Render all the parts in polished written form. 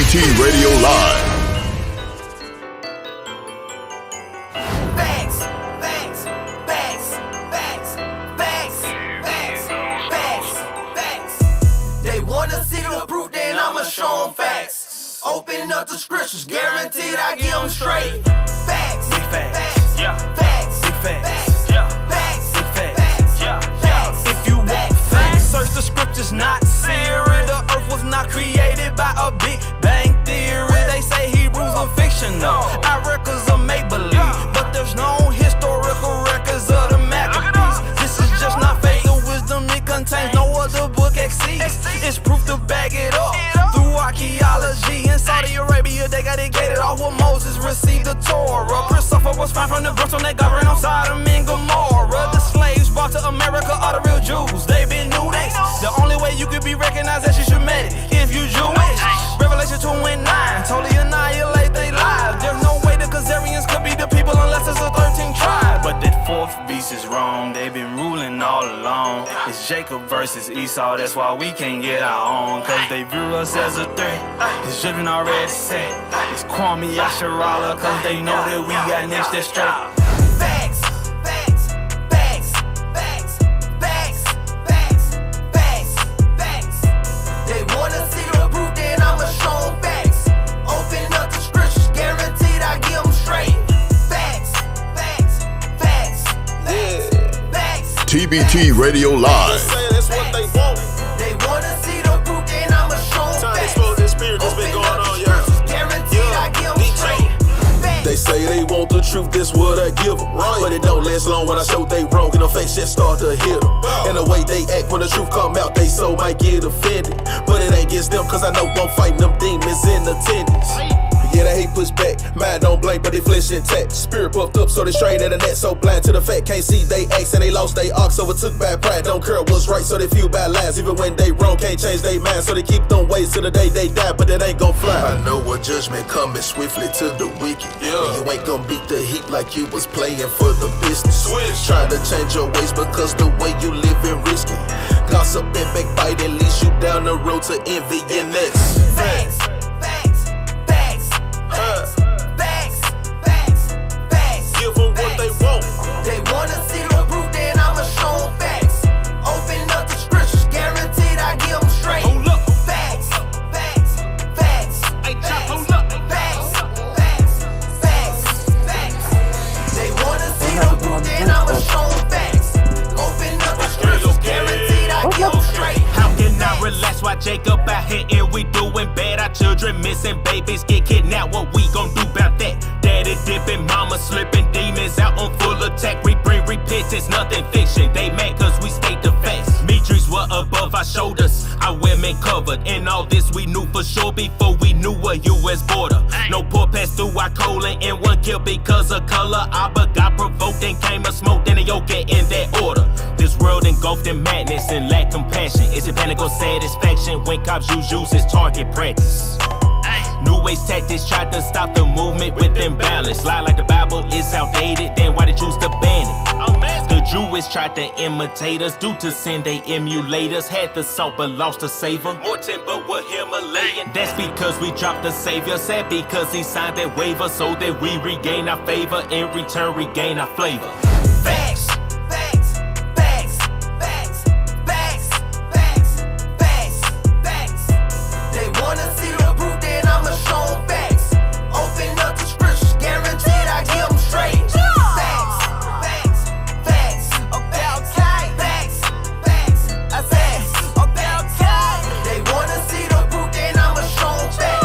TBT Radio Live. Facts, facts, facts, facts, facts, facts, facts, facts. They wanna see the proof, then I'ma show them facts. Open up the scriptures, guaranteed I give them straight. Facts, big facts, yeah. Facts, big facts, yeah. Facts, big facts, yeah. Facts. If you want facts, search the scriptures, not Siri. The earth was not created by a Big Bang Theory. They say Hebrews are fictional. Our records are make-believe, but there's no historical records of the Maccabees. This is just not faith, the wisdom it contains. No other book exceeds. It's proof to back it up through archaeology. In Saudi Arabia, they got it gated off when Moses received the Torah. Christopher was found from the brooks when they governed on Sodom and Gomorrah. The slaves brought to America are the real Jews. They been knew this. The only way you could be recognized as you should met it if you Jewish. Revelation 2 and 9 totally annihilate their lives. There's no way the Khazarians could be the people unless it's a 13th tribe. But that fourth beast is wrong. They've been ruling all along. It's Jacob versus Esau. That's why we can't get our own. Cause they view us as a threat. It's judgment already set. It's Kwame Asharala. Cause they know that we got next that's straight. Facts, facts, facts, facts, facts, facts, facts, facts. They wanna see the proof, then I'ma show them facts. Open up the scriptures, guaranteed I give them straight. Facts, facts, facts, facts, facts. TBT Radio Live. That's what they want. They wanna see the proof, then I'ma show them Time to facts. expose this spirit that's been Open going up the on, yeah. scriptures, guaranteed I give them straight. They say they want the truth, this what I give them. Right. But it don't last long when I show they wrong and the face just start to hit them. And the way they act when the truth come out, they so might get offended. But it ain't against them, cause I know I'm fighting them demons in attendance. Yeah, they hate push back, mind don't blame, but they flesh intact. Spirit puffed up, so they straight in the net, so blind to the fact. Can't see they acts and they lost they ox, overtook by pride. Don't care what's right, so they fueled by lies. Even when they wrong, can't change they mind, so they keep them ways till the day they die, but it ain't gon' fly. I know what judgment coming swiftly to the wicked. And you ain't gon' beat the heat like you was playing for the business. Trying to change your ways because the way you live is risky. Gossip and backbiting leads you down the road to envy and next. Facts, facts, facts, facts, facts, facts, facts. Give them what they want. They wanna see the proof, then I'ma show them facts. Open up the scriptures, guaranteed I give them straight. Hold up. Facts, facts, facts, Hey, Chop, facts, hold up. facts, facts, facts, facts. They wanna see the proof, then I'ma show them facts. Open up the scriptures, guaranteed I give them straight. How can I relax while Jacob out here and we doing bad? Our children missing, babies get kidnapped. What we gon' do about that? Daddy dipping, mama slipping, demons out on full attack. We bring repentance, nothing fiction. They mad cause we state the facts. Mitris were above our shoulders, our women covered. And all this we knew for sure before we knew a U.S. border. No poor passed through our colon and one killed because of color. Abba got provoked and came a smoke and a yoke in that order. This world engulfed in madness and lack compassion. Is it panic or satisfaction when cops use as target practice? New age tactics tried to stop the movement with imbalance. Lie like the Bible is outdated, then why they choose to ban it? The Jewish tried to imitate us. Due to sin, they emulate us. Had the salt but lost the savor. More timber were Himalayan. That's because we dropped the savior. Sad because he signed that waiver so that we regain our favor. In return, regain our flavor. Facts, facts, facts, facts, facts, facts, facts, facts. They wanna see the proof, then I'ma show them facts. Open up the scriptures, guaranteed I give them straight. Facts, facts, facts, okay, facts, facts, I said, okay. They wanna see the proof, then I'ma show them facts.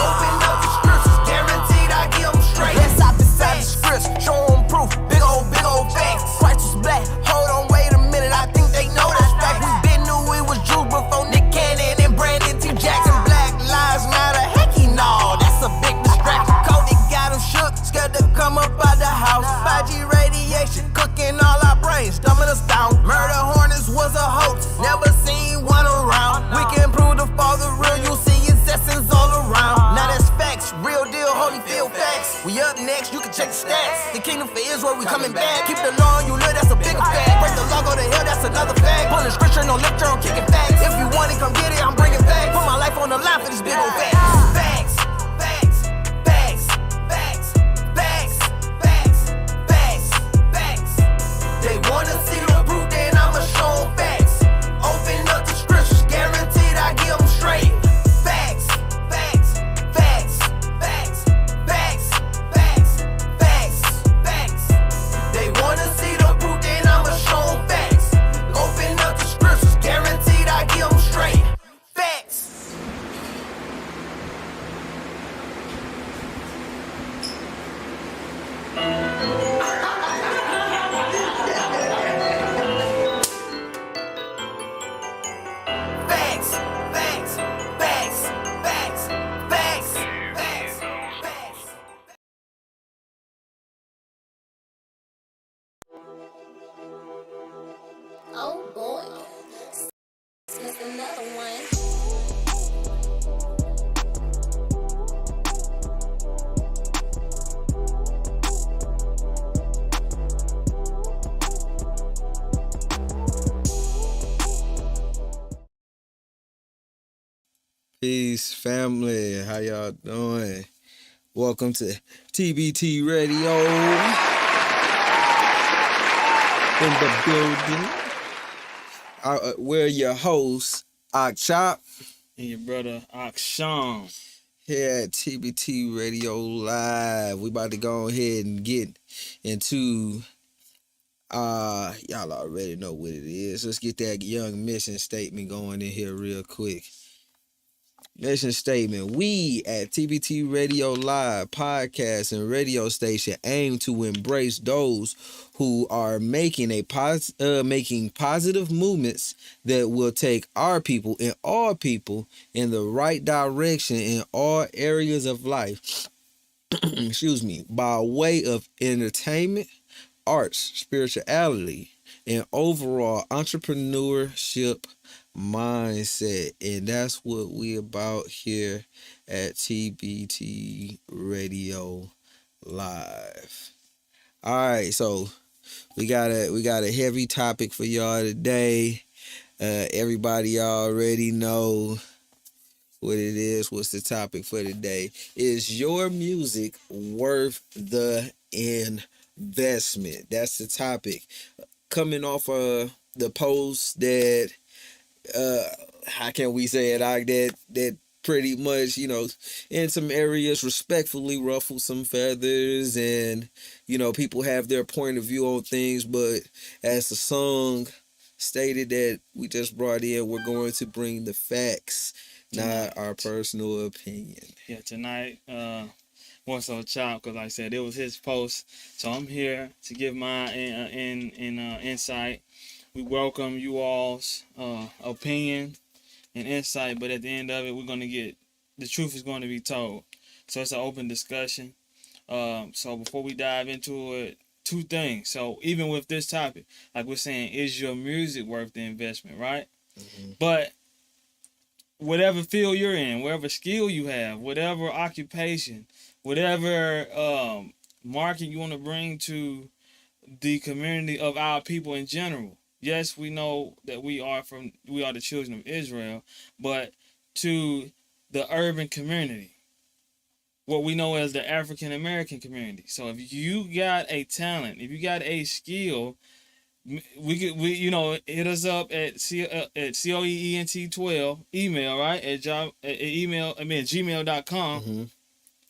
Open up the scriptures, guaranteed I give them straight. Let's hop inside the scripts, show them proof. Big old facts. Christ was black. Hold on, wait a minute. I think they know that's fact. We been knew it was Jews before Nick Cannon and Brandon T. Jackson. Black Lives Matter. Heck, no, that's a big distraction. Cody got him shook, scared to come up out the house. 5G radiation cooking all our brains, dumbing us down. Murder hornets was a hoax. Never seen one around. We can prove the father real. You see his essence all around. Now that's facts. Real deal, Holyfield facts. We up next, you can check the stats. The kingdom for Israel, we coming back. Keep the law on you live, that's a bigger fact. Break the law, go to hell, that's another fact. Pulling scripture, no lecture, I'm kicking facts. If you want it, come get it, I'm bringing facts. Put my life on the line for this big old fact. Peace, family. How y'all doing? Welcome to TBT Radio in the building. We're your hosts, Chop, and your brother Akshan. here at TBT Radio Live. We about to go ahead and get into y'all already know what it is. Let's get that young mission statement going in here real quick. Mission statement. We at TBT Radio Live podcast and radio station aim to embrace those who are making making positive movements that will take our people and all people in the right direction in all areas of life. Excuse me, by way of entertainment, arts, spirituality, and overall entrepreneurship mindset. And that's what we about here at TBT Radio Live. All right, so we got a heavy topic for y'all today. Everybody already know what it is. What's the topic for today? Is your music worth the investment? That's the topic. Coming off of the post that how can we say it, that pretty much, in some areas respectfully ruffle some feathers, and people have their point of view on things, but as the song stated that we just brought in, we're going to bring the facts, not our personal opinion. Yeah, tonight, more so Chop, because like I said, it was his post, so I'm here to give my insight. We welcome you all's opinion and insight, but at the end of it, the truth is going to be told. So it's an open discussion. So before we dive into it, two things. So even with this topic, like we're saying, is your music worth the investment, right? Mm-hmm. But whatever field you're in, whatever skill you have, whatever occupation, whatever market you want to bring to the community of our people in general. Yes, we know that we are the children of Israel, but to the urban community, what we know as the African American community. So if you got a talent, if you got a skill, we hit us up at COEENT12 email, right, at gmail.com. Mm-hmm.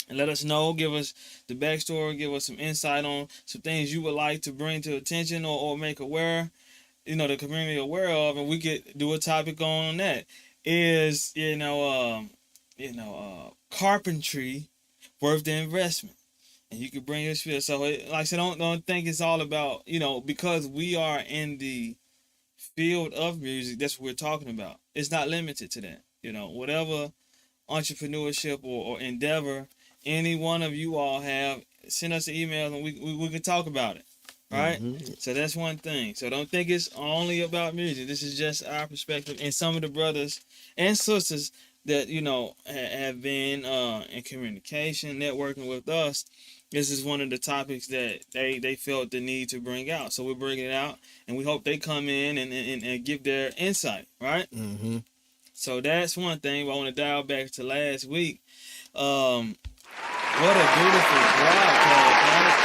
And let us know, give us the backstory, give us some insight on some things you would like to bring to attention or make aware, the community aware of, and we could do a topic on that. Is, carpentry worth the investment? And you could bring your spiel. So, like I said, don't think it's all about, because we are in the field of music, that's what we're talking about. It's not limited to that. Whatever entrepreneurship or endeavor any one of you all have, send us an email and we can talk about it. Right? Mm-hmm. So that's one thing. So don't think it's only about music. This is just our perspective. And some of the brothers and sisters that, have been in communication, networking with us, this is one of the topics that they felt the need to bring out. So we're bringing it out, and we hope they come in and give their insight, right? Mm-hmm. So that's one thing. But I want to dial back to last week. What a beautiful broadcast, right?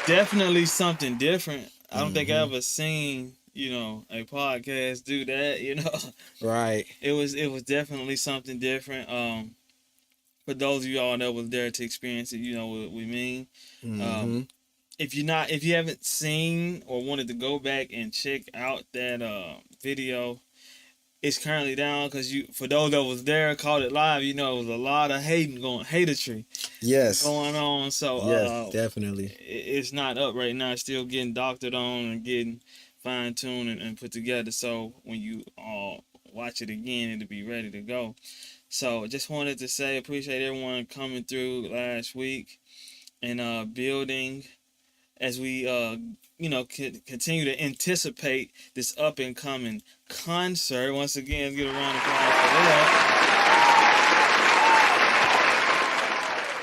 Definitely something different. I don't think I ever seen, a podcast do that, Right. It was definitely something different. For those of y'all that was there to experience it, you know what we mean. Mm-hmm. If you haven't seen or wanted to go back and check out that video, it's currently down because for those that was there, caught it live, it was a lot of hatertry. Yes. Going on. So yes, definitely. It's not up right now. It's still getting doctored on and getting fine-tuned and put together. So when you all watch it again, it'll be ready to go. So just wanted to say, appreciate everyone coming through last week and building as we continue to anticipate this up and coming concert. Once again, let's get a round of applause for that.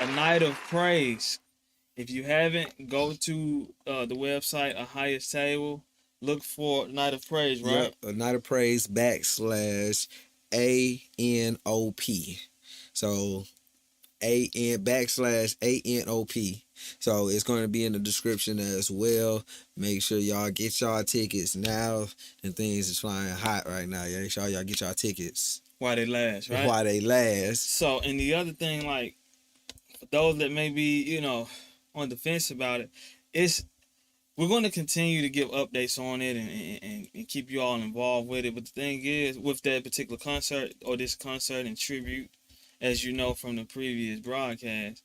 A night of praise. If you haven't, go to the website, A Highest Table. Look for Night of Praise, right? Yep, A Night of Praise / ANOP. So /ANOP. So it's going to be in the description as well. Make sure y'all get y'all tickets now. And things is flying hot right now. Make sure y'all get y'all tickets While they last, right? while they last. So, and the other thing, like, for those that may be, you know, on the fence about it, we're going to continue to give updates on it and keep you all involved with it. But the thing is, with that particular concert or this concert and tribute, as you know from the previous broadcast,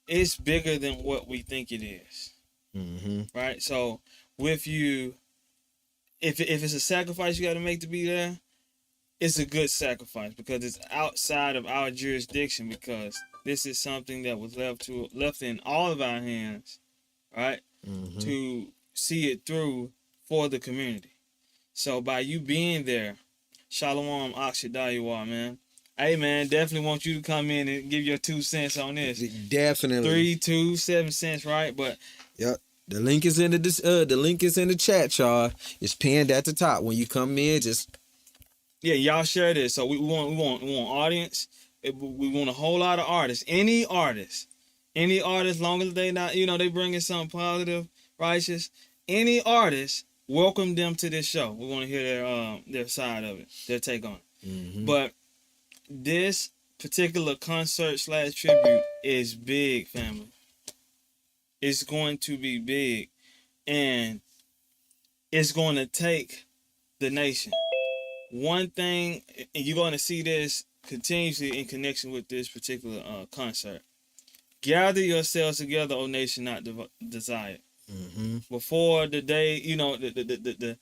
it's bigger than what we think it is. Mm-hmm. Right? So with you, if it's a sacrifice you got to make to be there, it's a good sacrifice because it's outside of our jurisdiction, because this is something that was left in all of our hands, right? Mm-hmm. To see it through for the community. So by you being there, Shalom Akshadayiwa, man. Hey man, definitely want you to come in and give your 2 cents on this. Definitely. 3, 2, 7 cents, right? But yep. The link is in the link is in the chat, y'all. It's pinned at the top. When you come in, just y'all share this. So we want audience. We want a whole lot of artists. Any artist, long as they not, you know, they bringing something positive, righteous. Any artist, welcome them to this show. We want to hear their side of it, their take on it. Mm-hmm. But this particular concert / tribute is big, family. It's going to be big, and it's going to take the nation. One thing, and you're going to see this continuously in connection with this particular concert. Gather yourselves together, O nation not desired. Mm-hmm. Before the day, you know, the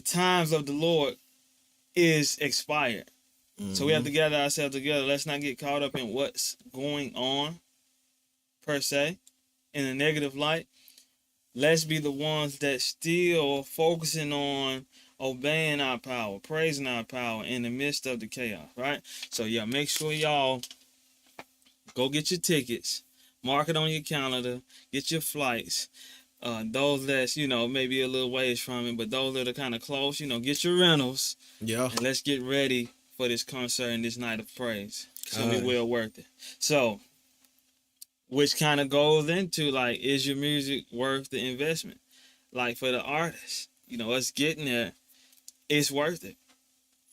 times of the Lord is expired. Mm-hmm. So we have to gather ourselves together. Let's not get caught up in what's going on, per se, in a negative light. Let's be the ones that still focusing on obeying our power, praising our power in the midst of the chaos, right? So yeah, make sure y'all go get your tickets, mark it on your calendar, get your flights. Those that's, you know, maybe a little ways from it, but those that are kind of close, you know, get your rentals. Yeah. And let's get ready for this concert and this night of praise. It's going to be well worth it. So, which kind of goes into, like, is your music worth the investment? Like, for the artist, you know, us getting there, it's worth it.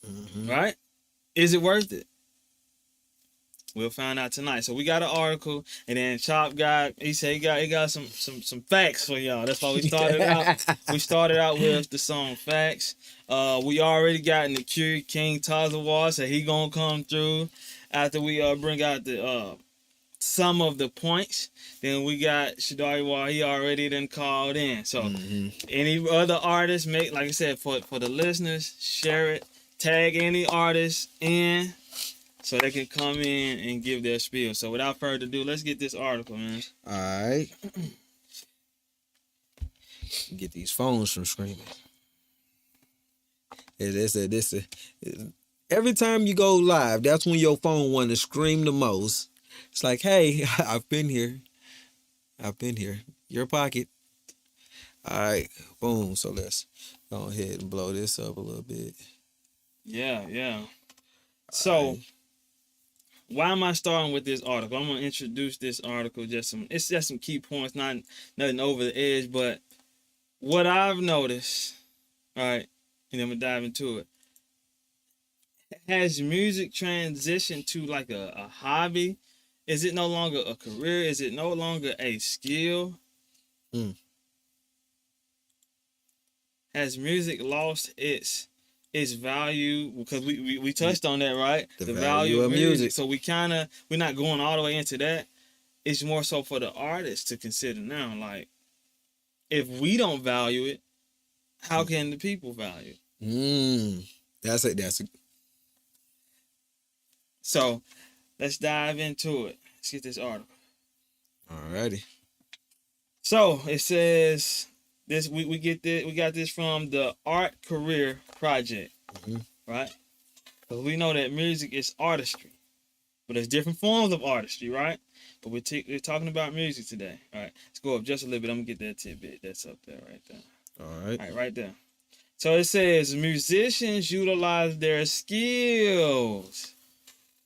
Mm-hmm. Right? Is it worth it? We'll find out tonight. So we got an article, and then Chop he said he got some facts for y'all. That's why we started out. We started out with the song Facts. We already got in the queue King Tazawa, so he gonna come through after we bring out the some of the points. Then we got Shadariwa, he already done called in. So any other artists, like I said, for the listeners, share it, tag any artist in, so they can come in and give their spiel. So without further ado, let's get this article, man. All right. Get these phones from screaming. Every time you go live, that's when your phone want to scream the most. It's like, hey, I've been here. Your pocket. All right, boom. So let's go ahead and blow this up a little bit. Yeah. So, why am I starting with this article? I'm gonna introduce this article. It's just some key points, nothing over the edge, but what I've noticed, all right, and I'm gonna dive into it. Has music transitioned to like a hobby? Is it no longer a career? Is it no longer a skill? Has music lost its value? Because we touched on that, right? The value of music. So we're not going all the way into that. It's more so for the artist to consider now. Like, if we don't value it, how can the people value it? That's it. So let's dive into it. Let's get this article. Alrighty. So it says this. We got this from the Art Career Project, right? Because we know that music is artistry, but there's different forms of artistry, right? But we're talking about music today. All right, let's go up just a little bit. I'm gonna get that tidbit that's up there, right there. All right, right there. So it says musicians utilize their skills.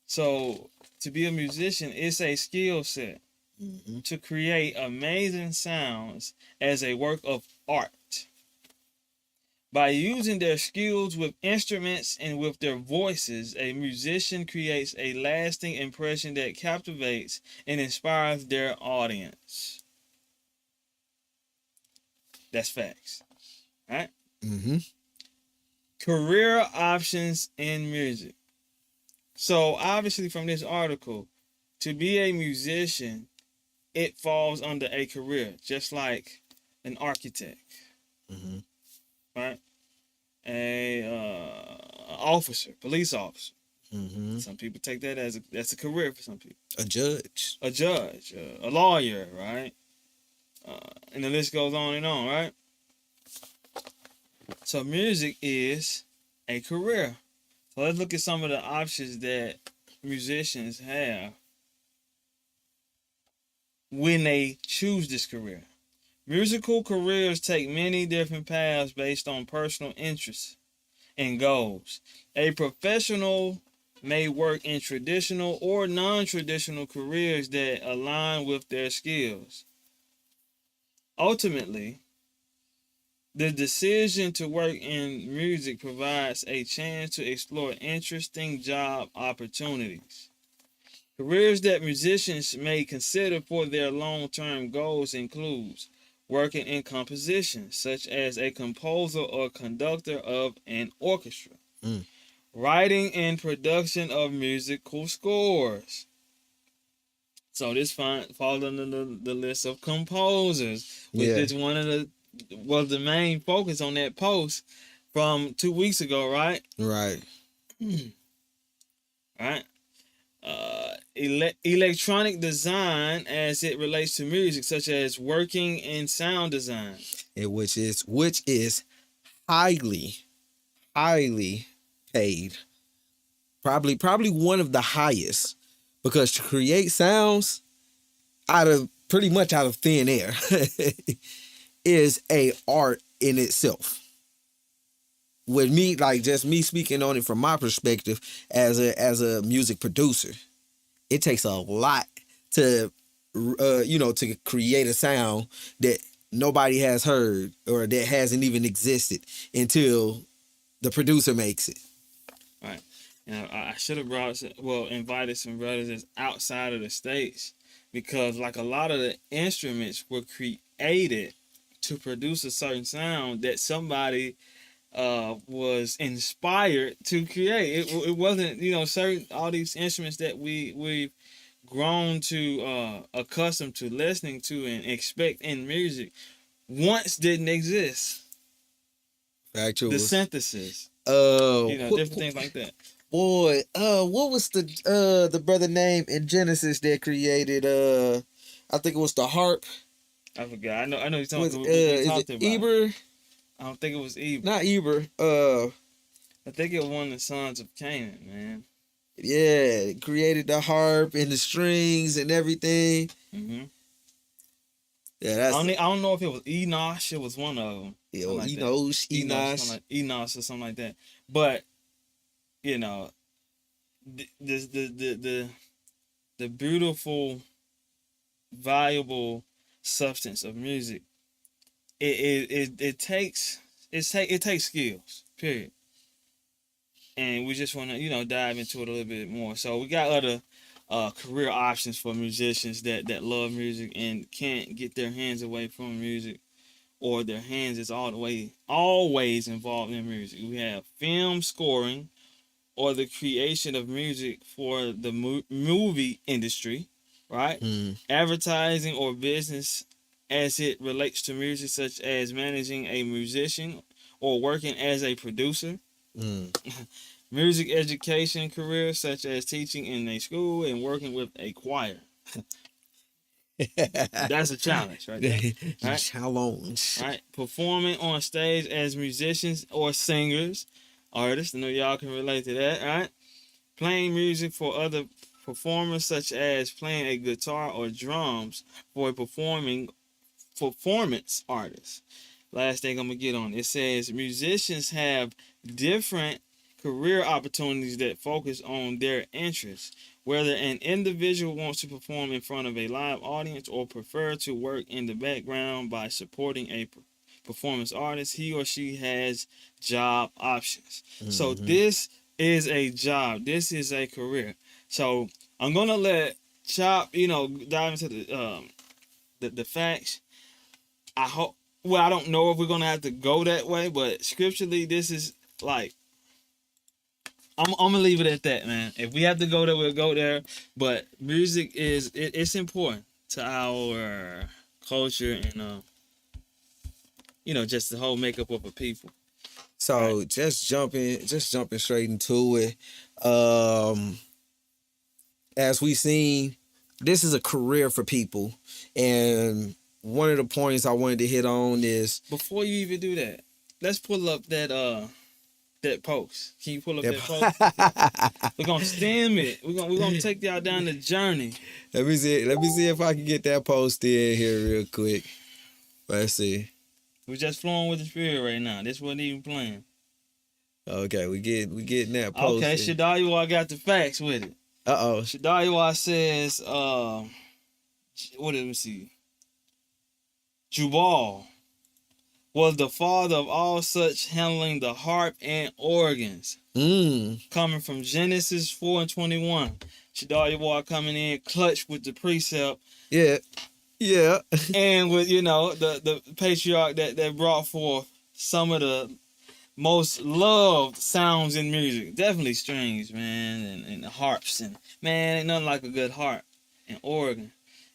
So to be a musician, it's a skill set to create amazing sounds as a work of art. By using their skills with instruments and with their voices, a musician creates a lasting impression that captivates and inspires their audience. That's facts. All right? Mm-hmm. Career options in music. So obviously from this article, to be a musician, it falls under a career, just like an architect, right? A officer, police officer. Some people take that as that's a career for some people. A judge. A judge, a lawyer, right? And the list goes on, right? So music is a career. So let's look at some of the options that musicians have when they choose this career. Musical careers take many different paths based on personal interests and goals. A professional may work in traditional or non-traditional careers that align with their skills. Ultimately, the decision to work in music provides a chance to explore interesting job opportunities. Careers that musicians may consider for their long-term goals includes working in composition, such as a composer or conductor of an orchestra. Writing and production of musical scores. So this falls under the list of composers, which is one of the main focus on that post from 2 weeks ago, right? Right. Right. Electronic design as it relates to music, such as working in sound design, Which is highly paid. Probably one of the highest, because to create sounds pretty much out of thin air is a art in itself. With me, like just me speaking on it from my perspective as a music producer, it takes a lot to to create a sound that nobody has heard or that hasn't even existed until the producer makes it. right? And I should have invited some brothers that's outside of the States, because like a lot of the instruments were created to produce a certain sound that somebody was inspired to create. It wasn't, certain all these instruments that we've grown to accustomed to listening to and expect in music once didn't exist. Actual The synthesis, different things like that. Boy, what was the brother name in Genesis that created I think it was the harp. I forgot. I know you're talking about. Is it Eber? I don't think it was Eber. Not Eber. I think it was one of the sons of Canaan, man. Yeah, created the harp and the strings and everything. Mm-hmm. Yeah, that's. I don't know if it was Enosh. It was one of them. Yeah, like Enosh. Enosh or something like that. But the beautiful, valuable substance of music. It takes skills. Period. And we just want to dive into it a little bit more. So we got other career options for musicians that love music and can't get their hands away from music, or their hands is always involved in music. We have film scoring, or the creation of music for the movie industry, right? Advertising or business as it relates to music, such as managing a musician or working as a producer. Music education careers, such as teaching in a school and working with a choir. That's a challenge, right there. Right? Challenge. Right? Performing on stage as musicians or singers, artists. I know y'all can relate to that, right? Playing music for other performers, such as playing a guitar or drums for a performance artist. last thing I'm gonna get on. It says musicians have different career opportunities that focus on their interests. Whether an individual wants to perform in front of a live audience or prefer to work in the background by supporting a performance artist, he or she has job options. So this is a job. This is a career. So I'm gonna let Chop, dive into the facts. I hope. Well, I don't know if we're gonna have to go that way, but scripturally, this is like. I'm gonna leave it at that, man. If we have to go there, we'll go there. But music it's important to our culture and just the whole makeup of a people. So just jumping straight into it. As we seen, this is a career for people, and one of the points I wanted to hit on is before you even do that, let's pull up that post. Can you pull up that post? We're gonna stem it. We're gonna take y'all down the journey. Let me see if I can get that post in here real quick. Let's see. We're just flowing with the spirit right now. This wasn't even playing. Okay, we getting that post. Okay, Shadayiwa got the facts with it. Shadayiwa says, what did we see? Jubal was the father of all such, handling the harp and organs. Coming from Genesis 4:21. Shadayiwa coming in clutch with the precept. Yeah. And with, the patriarch that brought forth some of the most loved sounds in music. Definitely strings, man, and the harps. And man, ain't nothing like a good harp and organ.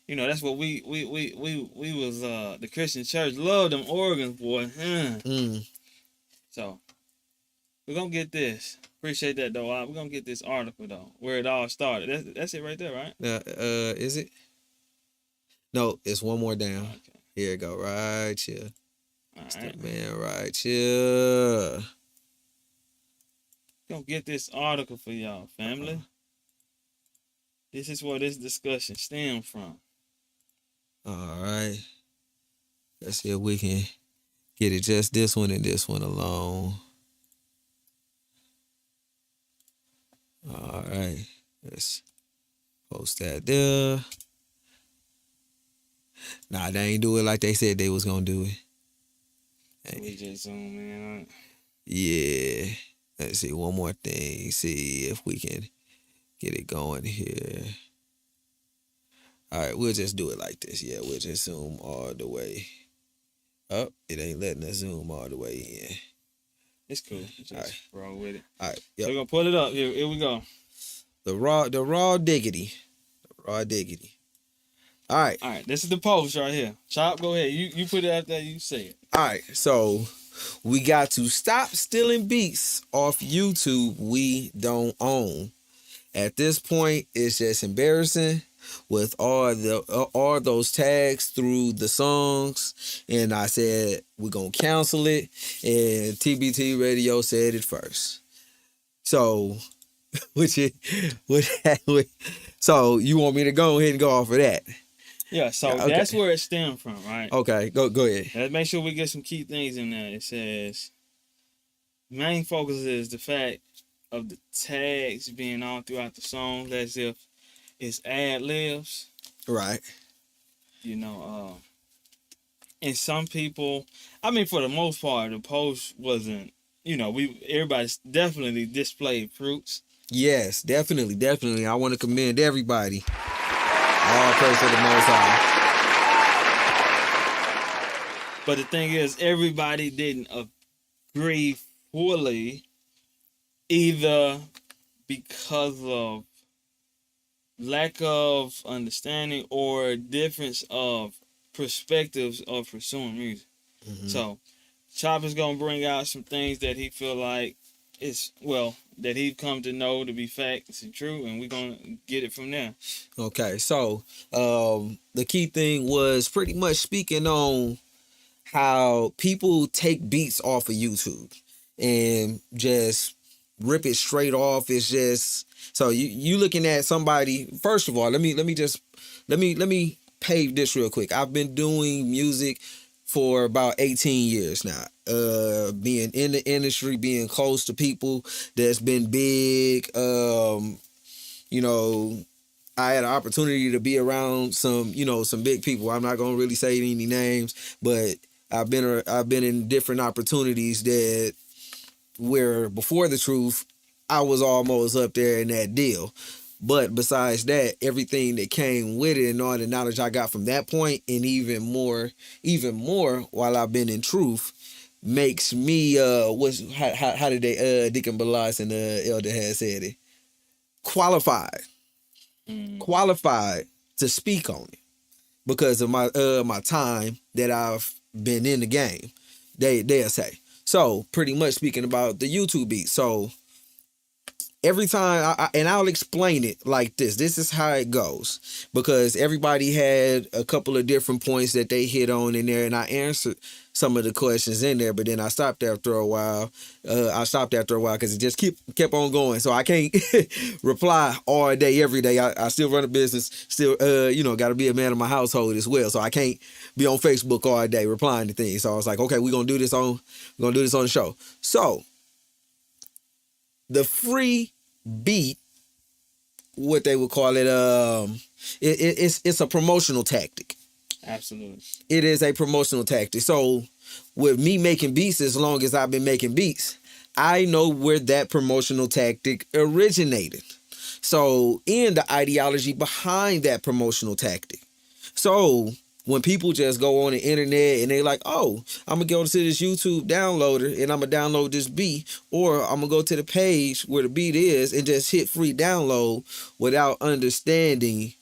That's what we was the Christian church loved them organs, boy. So we're gonna get this. Appreciate that though. We're gonna get this article though, where it all started. That's it right there, right? Is it? No, it's one more down. Okay. Here it go, right here. All It's right. that man right here. Gonna get this article for y'all, family. This is where this discussion stems from. All right. Let's see if we can get it just this one and this one alone. All right. Let's post that there. Nah, they ain't do it like they said they was gonna do it. We just zoom in. Yeah. Let's see one more thing. See if we can get it going here. All right, we'll just do it like this. Yeah, we'll just zoom all the way up. It ain't letting us zoom all the way in. It's cool. Just roll with it. All right. So Yep. we're gonna pull it up. Here we go. The raw diggity. All right. All right, this is the post right here. Chop, go ahead. You put it out there. You say it. All right. So we got to stop stealing beats off YouTube we don't own. At this point, it's just embarrassing with all those tags through the songs. And I said we're gonna cancel it. And TBT Radio said it first. So so you want me to go ahead and go off of that? Yeah, so Okay. that's where it stemmed from, right? Okay, go ahead. Let's make sure we get some key things in there. It says main focus is the fact of the tags being all throughout the songs as if it's ad-libs. Right. And some people, I mean, for the most part, the post wasn't, everybody's definitely displayed fruits. Yes, definitely. I want to commend everybody. All praise to the Most High. But the thing is, everybody didn't agree fully, either because of lack of understanding or difference of perspectives of pursuing music. Mm-hmm. So, Chop is gonna bring out some things that he feel like that he've come to know to be facts and true, and we're gonna get it from there. Okay, so the key thing was pretty much speaking on how people take beats off of YouTube and just rip it straight off. It's just so you looking at somebody. First of all, let me pave this real quick. I've been doing music for about 18 years now. Being in the industry, being close to people that's been big. You know, I had an opportunity to be around some big people. I'm not gonna really say any names, but I've been in different opportunities that where before the truth, I was almost up there in that deal. But besides that, everything that came with it and all the knowledge I got from that point, and even more while I've been in truth, makes me how did they Deacon Balas and Elder had said it, qualified to speak on it because of my time that I've been in the game. They'll say. So pretty much speaking about the YouTube beat. So every time, and I'll explain it like this. This is how it goes, because everybody had a couple of different points that they hit on in there, and I answered some of the questions in there, but then I stopped after a while. Because it just kept on going. So I can't reply all day, every day. I still run a business, still, got to be a man of my household as well. So I can't be on Facebook all day replying to things. So I was like, okay, we're gonna do this on the show. So the free beat, what they would call it, it's a promotional tactic. Absolutely. It is a promotional tactic. So with me making beats, as long as I've been making beats, I know where that promotional tactic originated. So, and the ideology behind that promotional tactic. So when people just go on the internet and they like, oh, I'm going to go to this YouTube downloader and I'm going to download this beat, or I'm going to go to the page where the beat is and just hit free download without understanding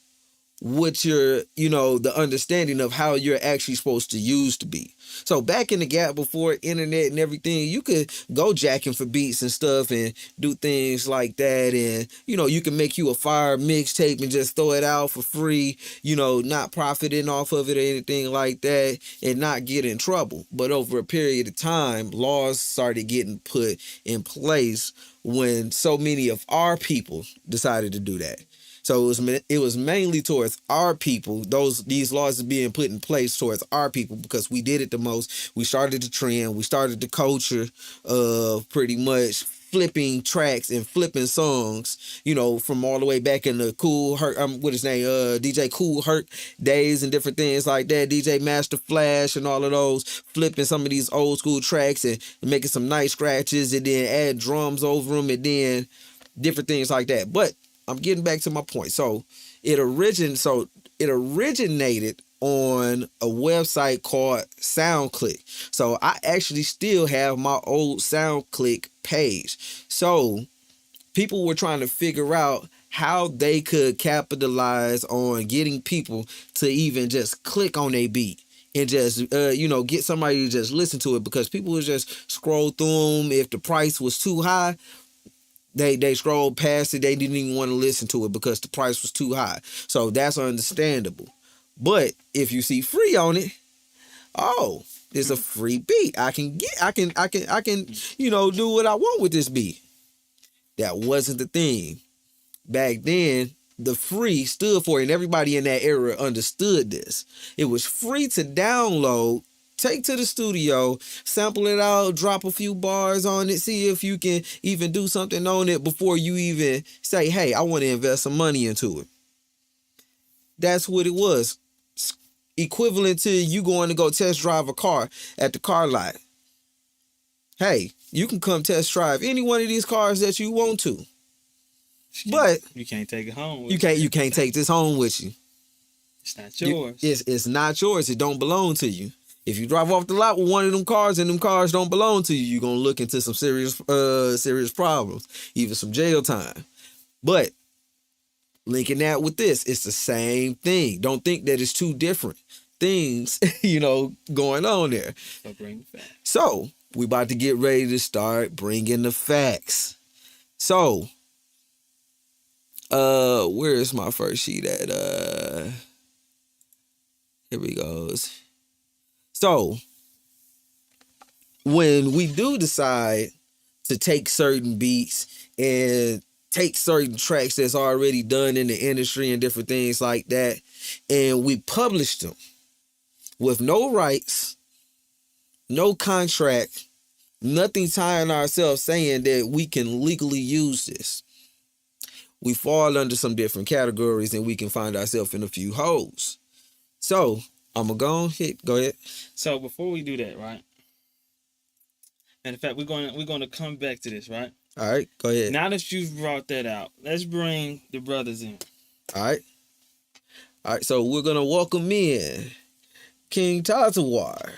what the understanding of how you're actually supposed to use the beat. So back in the gap before internet and everything, you could go jacking for beats and stuff and do things like that. And, you can make you a fire mixtape and just throw it out for free, not profiting off of it or anything like that and not get in trouble. But over a period of time, laws started getting put in place when so many of our people decided to do that. So it was mainly towards our people. These laws are being put in place towards our people because we did it the most. We started the trend. We started the culture of pretty much flipping tracks and flipping songs, from all the way back in the Cool Herc, DJ Cool Herc days and different things like that. DJ Master Flash and all of those, flipping some of these old school tracks and making some nice scratches and then add drums over them and then different things like that. But I'm getting back to my point. So it originated on a website called SoundClick. So I actually still have my old SoundClick page. So people were trying to figure out how they could capitalize on getting people to even just click on a beat and just, get somebody to just listen to it, because people would just scroll through them. If the price was too high, They scrolled past it. They didn't even want to listen to it because the price was too high. So that's understandable. But if you see free on it, oh, it's a free beat. I can do what I want with this beat. That wasn't the thing. Back then, the free stood for it, and everybody in that era understood this. It was free to download, take to the studio, sample it out, drop a few bars on it, see if you can even do something on it before you even say, hey, I want to invest some money into it. That's what it was. Equivalent to you going to go test drive a car at the car lot. Hey, you can come test drive any one of these cars that you want to. But you can't take it home with you can't take this home with you. It's not yours. It's not yours. It don't belong to you. If you drive off the lot with one of them cars and them cars don't belong to you, you're going to look into some serious problems, even some jail time. But linking that with this, it's the same thing. Don't think that it's two different things, going on there. So bring the facts. So we about to get ready to start bringing the facts. So, where is my first sheet at? Here we goes. So, when we do decide to take certain beats and take certain tracks that's already done in the industry and different things like that, and we publish them with no rights, no contract, nothing tying ourselves saying that we can legally use this. We fall under some different categories and we can find ourselves in a few holes. So I'm gonna go ahead. So before we do that, right? And in fact, we're gonna come back to this, right? All right, go ahead. Now that you've brought that out, let's bring the brothers in. All right. So we're gonna welcome in King Tazawar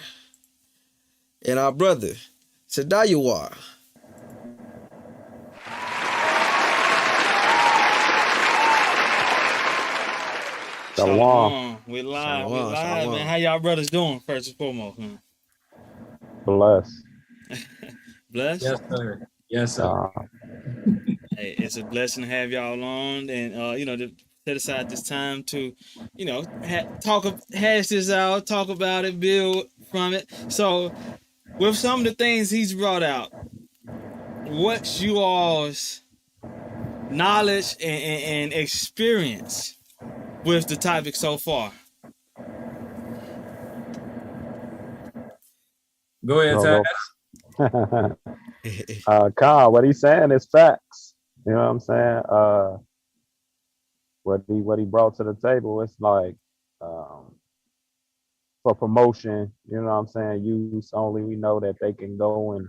and our brother Sadayawar. Shalom. We live, Shalom. man. How y'all brothers doing? First and foremost, man. Bless. Blessed. Yes, sir. Yes, sir. Hey, it's a blessing to have y'all on, and to set aside this time to, hash this out, talk about it, build from it. So, with some of the things he's brought out, what's you all's knowledge and experience with the topic so far? Go ahead, No, Taz. Kyle, what he's saying is facts. You know what I'm saying? What he brought to the table, it's like for promotion, you know what I'm saying, use only. We know that they can go and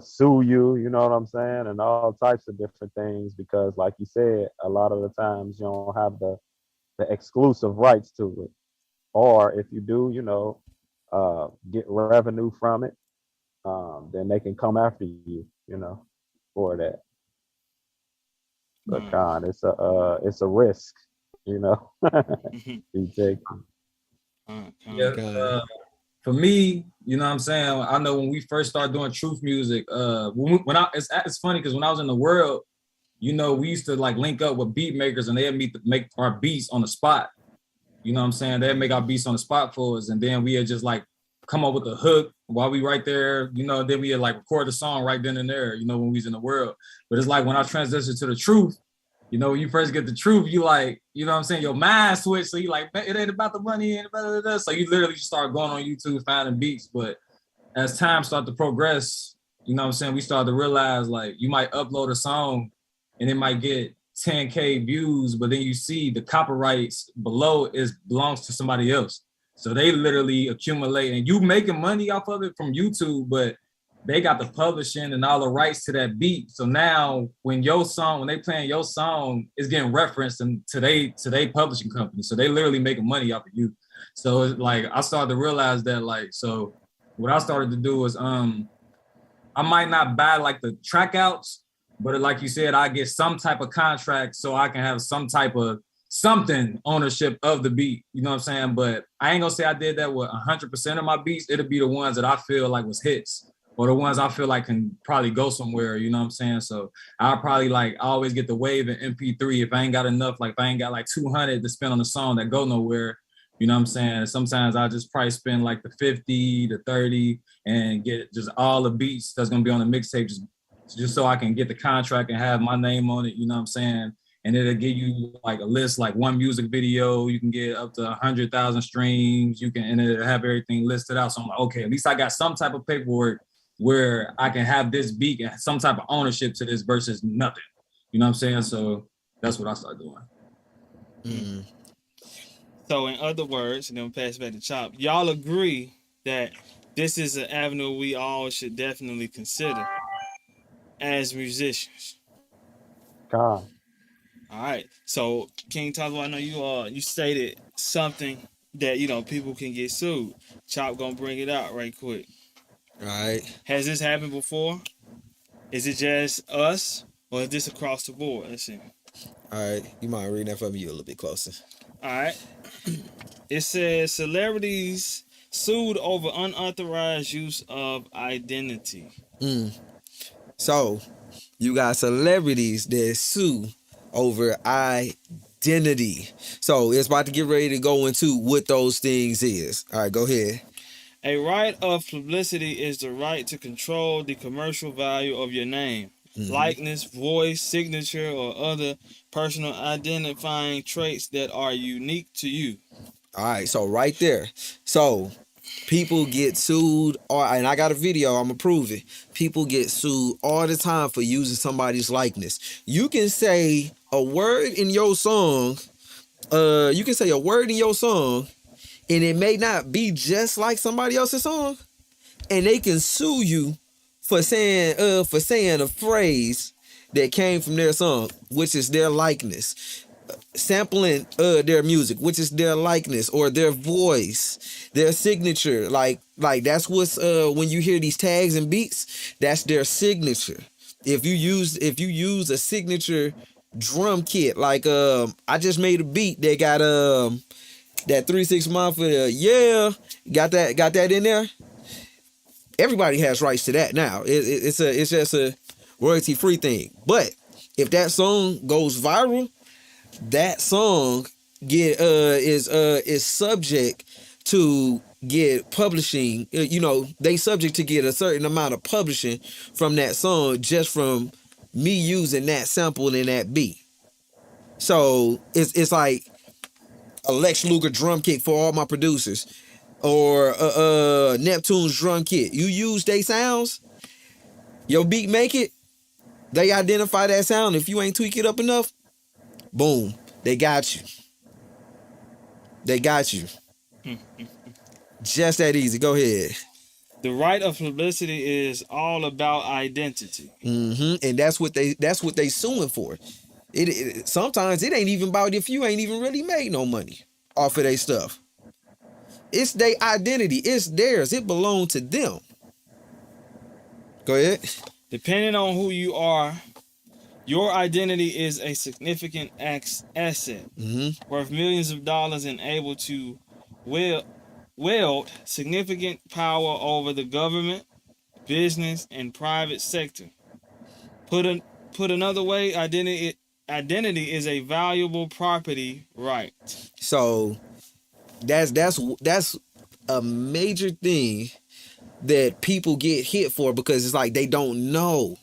sue you, you know what I'm saying, and all types of different things, because like you said, a lot of the times you don't have the exclusive rights to it. Or if you do, get revenue from it, then they can come after you, for that. But God, it's a risk, you take. Yeah, for me, you know what I'm saying, I know when we first started doing truth music, it's funny because when I was in the world, we used to like link up with beat makers and they'd make our beats on the spot. You know what I'm saying? They'd make our beats on the spot for us, and then we had just like come up with a hook while we right there, then we had like record the song right then and there, when we was in the world. But it's like when I transitioned to the truth, when you first get the truth, you like, you know what I'm saying, your mind switch. So you like, it ain't about the money and blah, blah, blah. So you literally start going on YouTube, finding beats. But as time started to progress, you know what I'm saying, we started to realize like you might upload a song and it might get 10K views, but then you see the copyrights below belongs to somebody else. So they literally accumulate, and you making money off of it from YouTube, but they got the publishing and all the rights to that beat. So now when they playing your song, it's getting referenced to they publishing company. So they literally making money off of you. So it's like I started to realize that, like, so what I started to do is I might not buy like the track outs, but like you said, I get some type of contract so I can have some type of something ownership of the beat, you know what I'm saying? But I ain't gonna say I did that with 100% of my beats. It'll be the ones that I feel like was hits, or the ones I feel like can probably go somewhere, you know what I'm saying? So I'll probably I always get the wave in MP3 if I ain't got enough, like if I ain't got like 200 to spend on a song that go nowhere, you know what I'm saying? Sometimes I just probably spend like the 50 to 30 and get just all the beats that's gonna be on the mixtape, just so I can get the contract and have my name on it, you know what I'm saying? And it'll give you like a list, like one music video, you can get up to 100,000 streams, and it'll have everything listed out. So I'm like, okay, at least I got some type of paperwork where I can have this beat and some type of ownership to this versus nothing. You know what I'm saying? So that's what I started doing. Mm-hmm. So in other words, and then we'll pass back to Chop, y'all agree that this is an avenue we all should definitely consider as musicians? God. All right. So King Tazo, I know you stated something that people can get sued. Chop gonna bring it out right quick. All right. Has this happened before? Is it just us, or is this across the board? Let's see. All right. You mind reading that for me? You a little bit closer. All right. It says celebrities sued over unauthorized use of identity. So you got celebrities that sue over identity. So it's about to get ready to go into what those things is. All right, go ahead. A right of publicity is the right to control the commercial value of your name, likeness, voice, signature, or other personal identifying traits that are unique to you. All right, so right there. So People get sued, and I got a video, I'm gonna prove it. People get sued all the time for using somebody's likeness. You can say a word in your song, and it may not be just like somebody else's song, and they can sue you for saying a phrase that came from their song, which is their likeness. Sampling their music, which is their likeness or their voice, their signature. Like that's what's when you hear these tags and beats, that's their signature. If you use a signature drum kit, like I just made a beat that got that 3 6 month for the got that in there. Everybody has rights to that now. It's just a royalty free thing. But if that song goes viral, that song is subject to get publishing. They subject to get a certain amount of publishing from that song just from me using that sample in that beat. So it's like a Lex Luger drum kit for all my producers, or Neptune's drum kit. You use they sounds, your beat make it. They identify that sound. If you ain't tweak it up enough, boom, they got you. Just that easy. Go ahead. The right of publicity is all about identity. And that's what they suing for. It sometimes it ain't even about if you ain't even really made no money off of their stuff. It's their identity. It's theirs. It belongs to them. Go ahead. Depending on who you are, your identity is a significant asset worth millions of dollars and able to wield significant power over the government, business, and private sector. Put another way, identity is a valuable property right. So that's a major thing that people get hit for, because it's like they don't know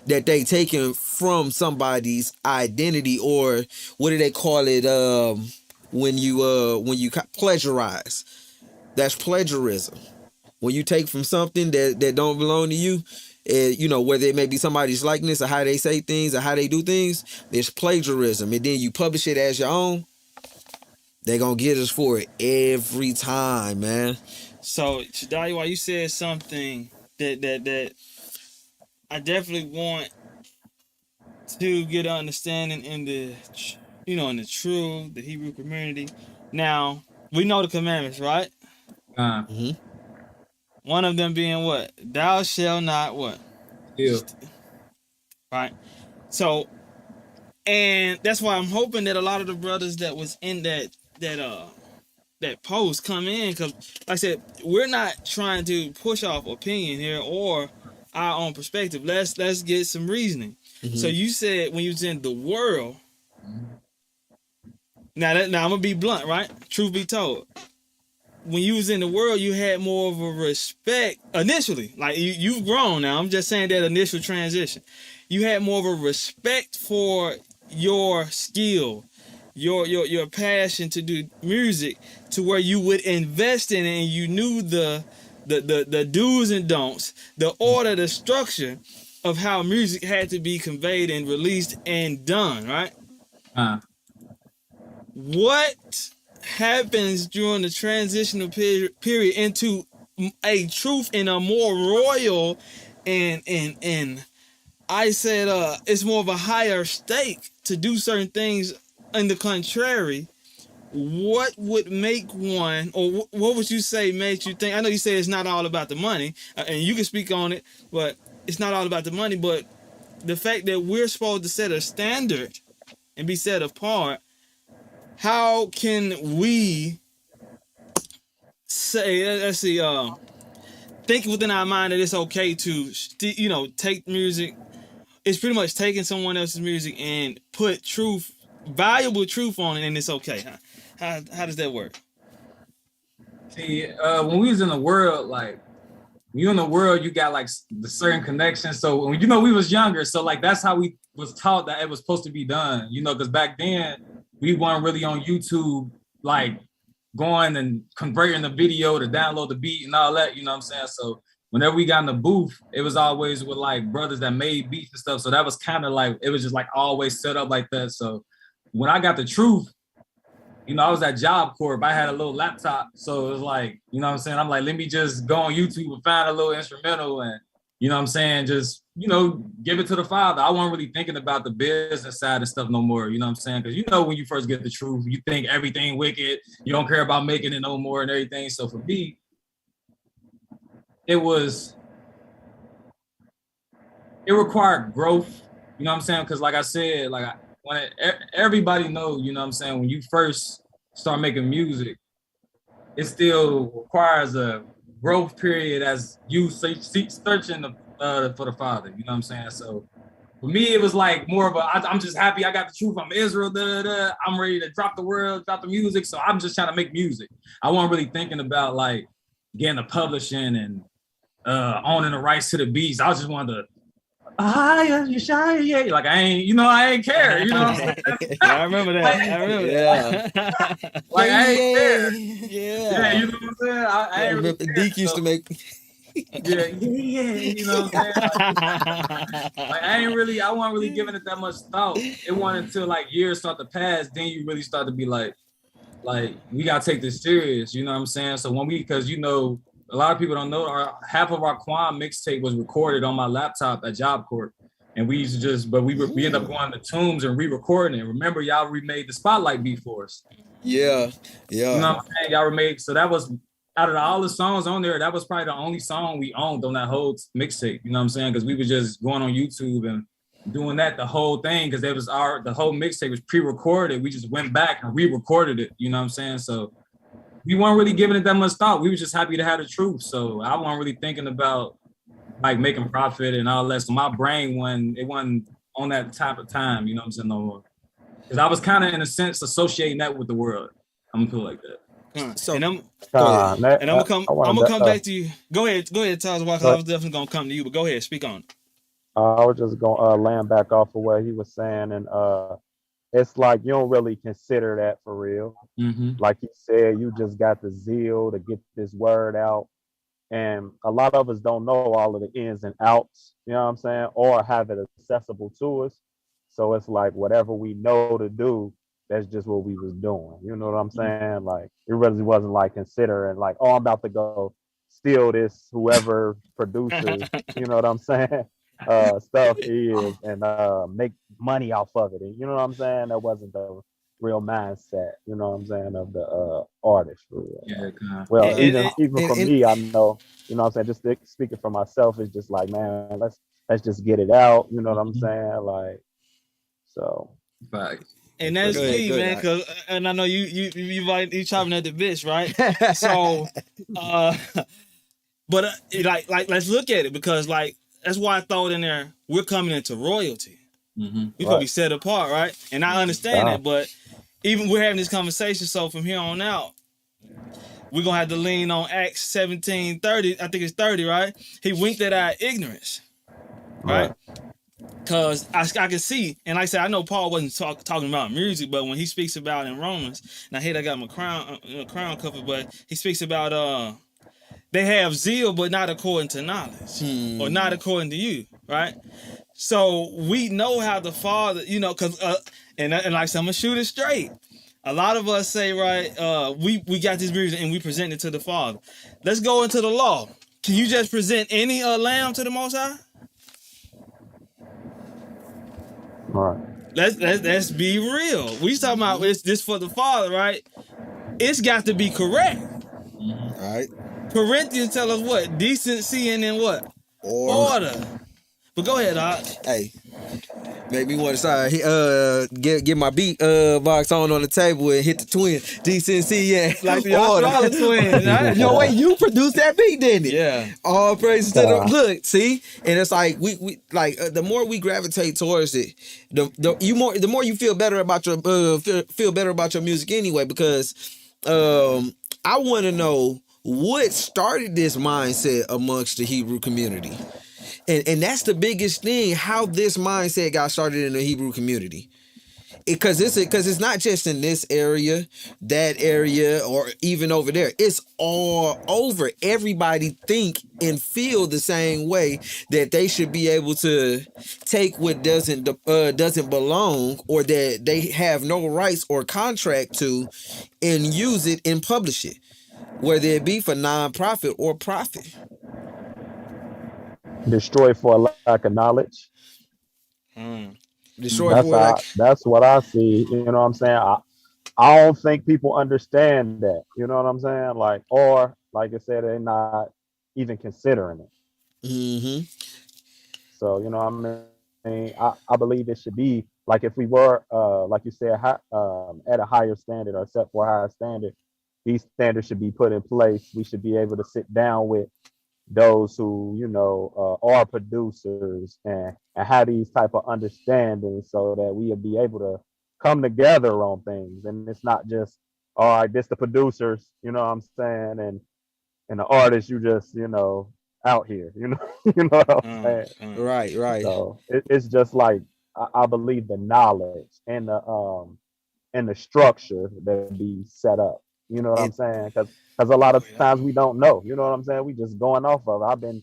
that they taken from somebody's identity, or what do they call it when you plagiarize. That's plagiarism. When you take from something that don't belong to you, whether it may be somebody's likeness or how they say things or how they do things, it's plagiarism. And then you publish it as your own, they gonna get us for it every time, man. So, Shadaiwa, you said something that I definitely want to get an understanding in the truth, the Hebrew community. Now, we know the commandments, right? One of them being what? Thou shalt not what? Steal. Right. So, and that's why I'm hoping that a lot of the brothers that was in that post come in, because like I said, we're not trying to push off opinion here or our own perspective. Let's get some reasoning. So you said when you was in the world. Now I'm gonna be blunt, right? Truth be told, when you was in the world, you had more of a respect initially. Like you've grown now. I'm just saying that initial transition, you had more of a respect for your skill, your passion to do music, to where you would invest in it, and you knew the do's and don'ts, the order, the structure of how music had to be conveyed and released and done, right? What happens during the transitional period into a truth in a more royal and I said it's more of a higher stake to do certain things in the contrary? What would make one, or what would you say made you think? I know you say it's not all about the money, and you can speak on it, but it's not all about the money, but the fact that we're supposed to set a standard and be set apart. How can we say, let's see, think within our mind that it's okay to, take music? It's pretty much taking someone else's music and put valuable truth on it, and it's okay. How does that work? See, when we was in the world, like, when you in the world, you got like the certain connections. So when we was younger, so like that's how we was taught that it was supposed to be done. Because back then we weren't really on YouTube like going and converting the video to download the beat and all that, you know what I'm saying? So whenever we got in the booth, it was always with like brothers that made beats and stuff. So that was kind of like, it was just like always set up like that. So when I got the truth, you know, I was at Job Corp. I had a little laptop. So it was like, you know what I'm saying? I'm like, let me just go on YouTube and find a little instrumental and, you know what I'm saying? Just, you know, give it to the Father. I wasn't really thinking about the business side of stuff no more. You know what I'm saying? Because you know, when you first get the truth, you think everything wicked. You don't care about making it no more and everything. So for me, it required growth. You know what I'm saying? Because like I said, like everybody knows, you know what I'm saying, when you first start making music, it still requires a growth period as you searching for the Father, you know what I'm saying? So for me, it was like more of I'm just happy I got the truth. I'm Israel, I'm ready to drop the music. So I'm just trying to make music. I wasn't really thinking about like getting a publishing and owning the rights to the beats. I just wanted to, like I ain't care, you know what I'm saying? I remember that. Yeah. Like I ain't care. Yeah. You know what I'm saying? I ain't really care. Deke used to make. Yeah, you know what I'm saying? Like I wasn't really giving it that much thought. It wasn't until like years start to pass, then you really start to be like we gotta take this serious, you know what I'm saying? So because you know, a lot of people don't know, half of our Quan mixtape was recorded on my laptop at Job Corp. And we used to we ended up going to Tombs and re-recording it. Remember, y'all remade the Spotlight beat for us. Yeah. You know what I'm saying? Y'all remade, so that was, out of all the songs on there, that was probably the only song we owned on that whole mixtape. You know what I'm saying? Because we were just going on YouTube and doing that the whole thing, because the whole mixtape was pre-recorded. We just went back and re-recorded it. You know what I'm saying? So we weren't really giving it that much thought. We were just happy to have the truth. So I wasn't really thinking about like making profit and all that. So my brain wasn't on that type of time, you know what I'm saying, no more. Because I was kind of, in a sense, associating that with the world. I'm gonna put it like that. So and I'm gonna come back to you. Go ahead, Taz, because I was definitely gonna come to you, but go ahead, speak on it. I was just gonna land back off of what he was saying, and it's like you don't really consider that for real. Mm-hmm. Like he said, you just got the zeal to get this word out. And a lot of us don't know all of the ins and outs, you know what I'm saying, or have it accessible to us. So it's like whatever we know to do, that's just what we was doing. You know what I'm saying? Like it really wasn't like considering like, oh, I'm about to go steal this, whoever produces, you know what I'm saying? Stuff is and make money off of it. And you know what I'm saying? That wasn't the real mindset, you know what I'm saying, of the artist for real. Yeah, well, even for me, I know, you know what I'm saying, just speaking for myself, it's just like, man, let's just get it out, you know what I'm saying? Like, so. Right. And that's key, man, because and I know you chopping at the bitch, right? So but like let's look at it, because like that's why I throw it in there. We're coming into royalty. Mm-hmm. We're gonna be set apart, right? And I understand that, but even we're having this conversation, so from here on out, we're gonna have to lean on Acts 17:30. I think it's 30, right? He winked at our ignorance, right? Because I can see, and like I said, I know Paul wasn't talking about music, but when he speaks about in Romans, and I hate I got my crown covered, but he speaks about they have zeal, but not according to knowledge, or not according to you, right? So we know how the Father, you know, because and like I said, I'm gonna shoot it straight. A lot of us say, right, we got this music and we present it to the Father. Let's go into the law. Can you just present any lamb to the Most High? All right. Let's be real. We talking about this for the Father, right? It's got to be correct. All right. Corinthians tell us what? Decency and then what? Order. But go ahead, Doc. Hey, make me want to start. Get my beat box on the table and hit the twin. Decency, yeah. Like the Australia twins. Right? Yo, wait, you produced that beat, didn't it? Yeah. All praises to the look. See, and it's like we like the more we gravitate towards it, the more you feel better about your feel better about your music anyway. Because I want to know what started this mindset amongst the Hebrew community. And that's the biggest thing, how this mindset got started in the Hebrew community. because it's not just in this area, that area, or even over there. It's all over. Everybody think and feel the same way, that they should be able to take what doesn't belong, or that they have no rights or contract to, and use it and publish it, whether it be for nonprofit or profit. Destroy for a lack of knowledge. Destroy for like, That's what I see. You know what I'm saying? I don't think people understand that. You know what I'm saying? Like, or like I said, they're not even considering it. mm-hmm. So, you know what I mean? I believe it should be like, if we were, like you said, at a higher standard, or set for a higher standard, these standards should be put in place. We should be able to sit down with those who, you know, are producers, and have these type of understandings, so that we'll be able to come together on things. And it's not just, all right, this the producers, you know what I'm saying, and the artists, you just, you know, out here, you know, you know what I'm saying? Right. So it's just like, I believe the knowledge and the structure that be set up. You know what I'm saying? Because a lot of times we don't know. You know what I'm saying? We just going off of. I've been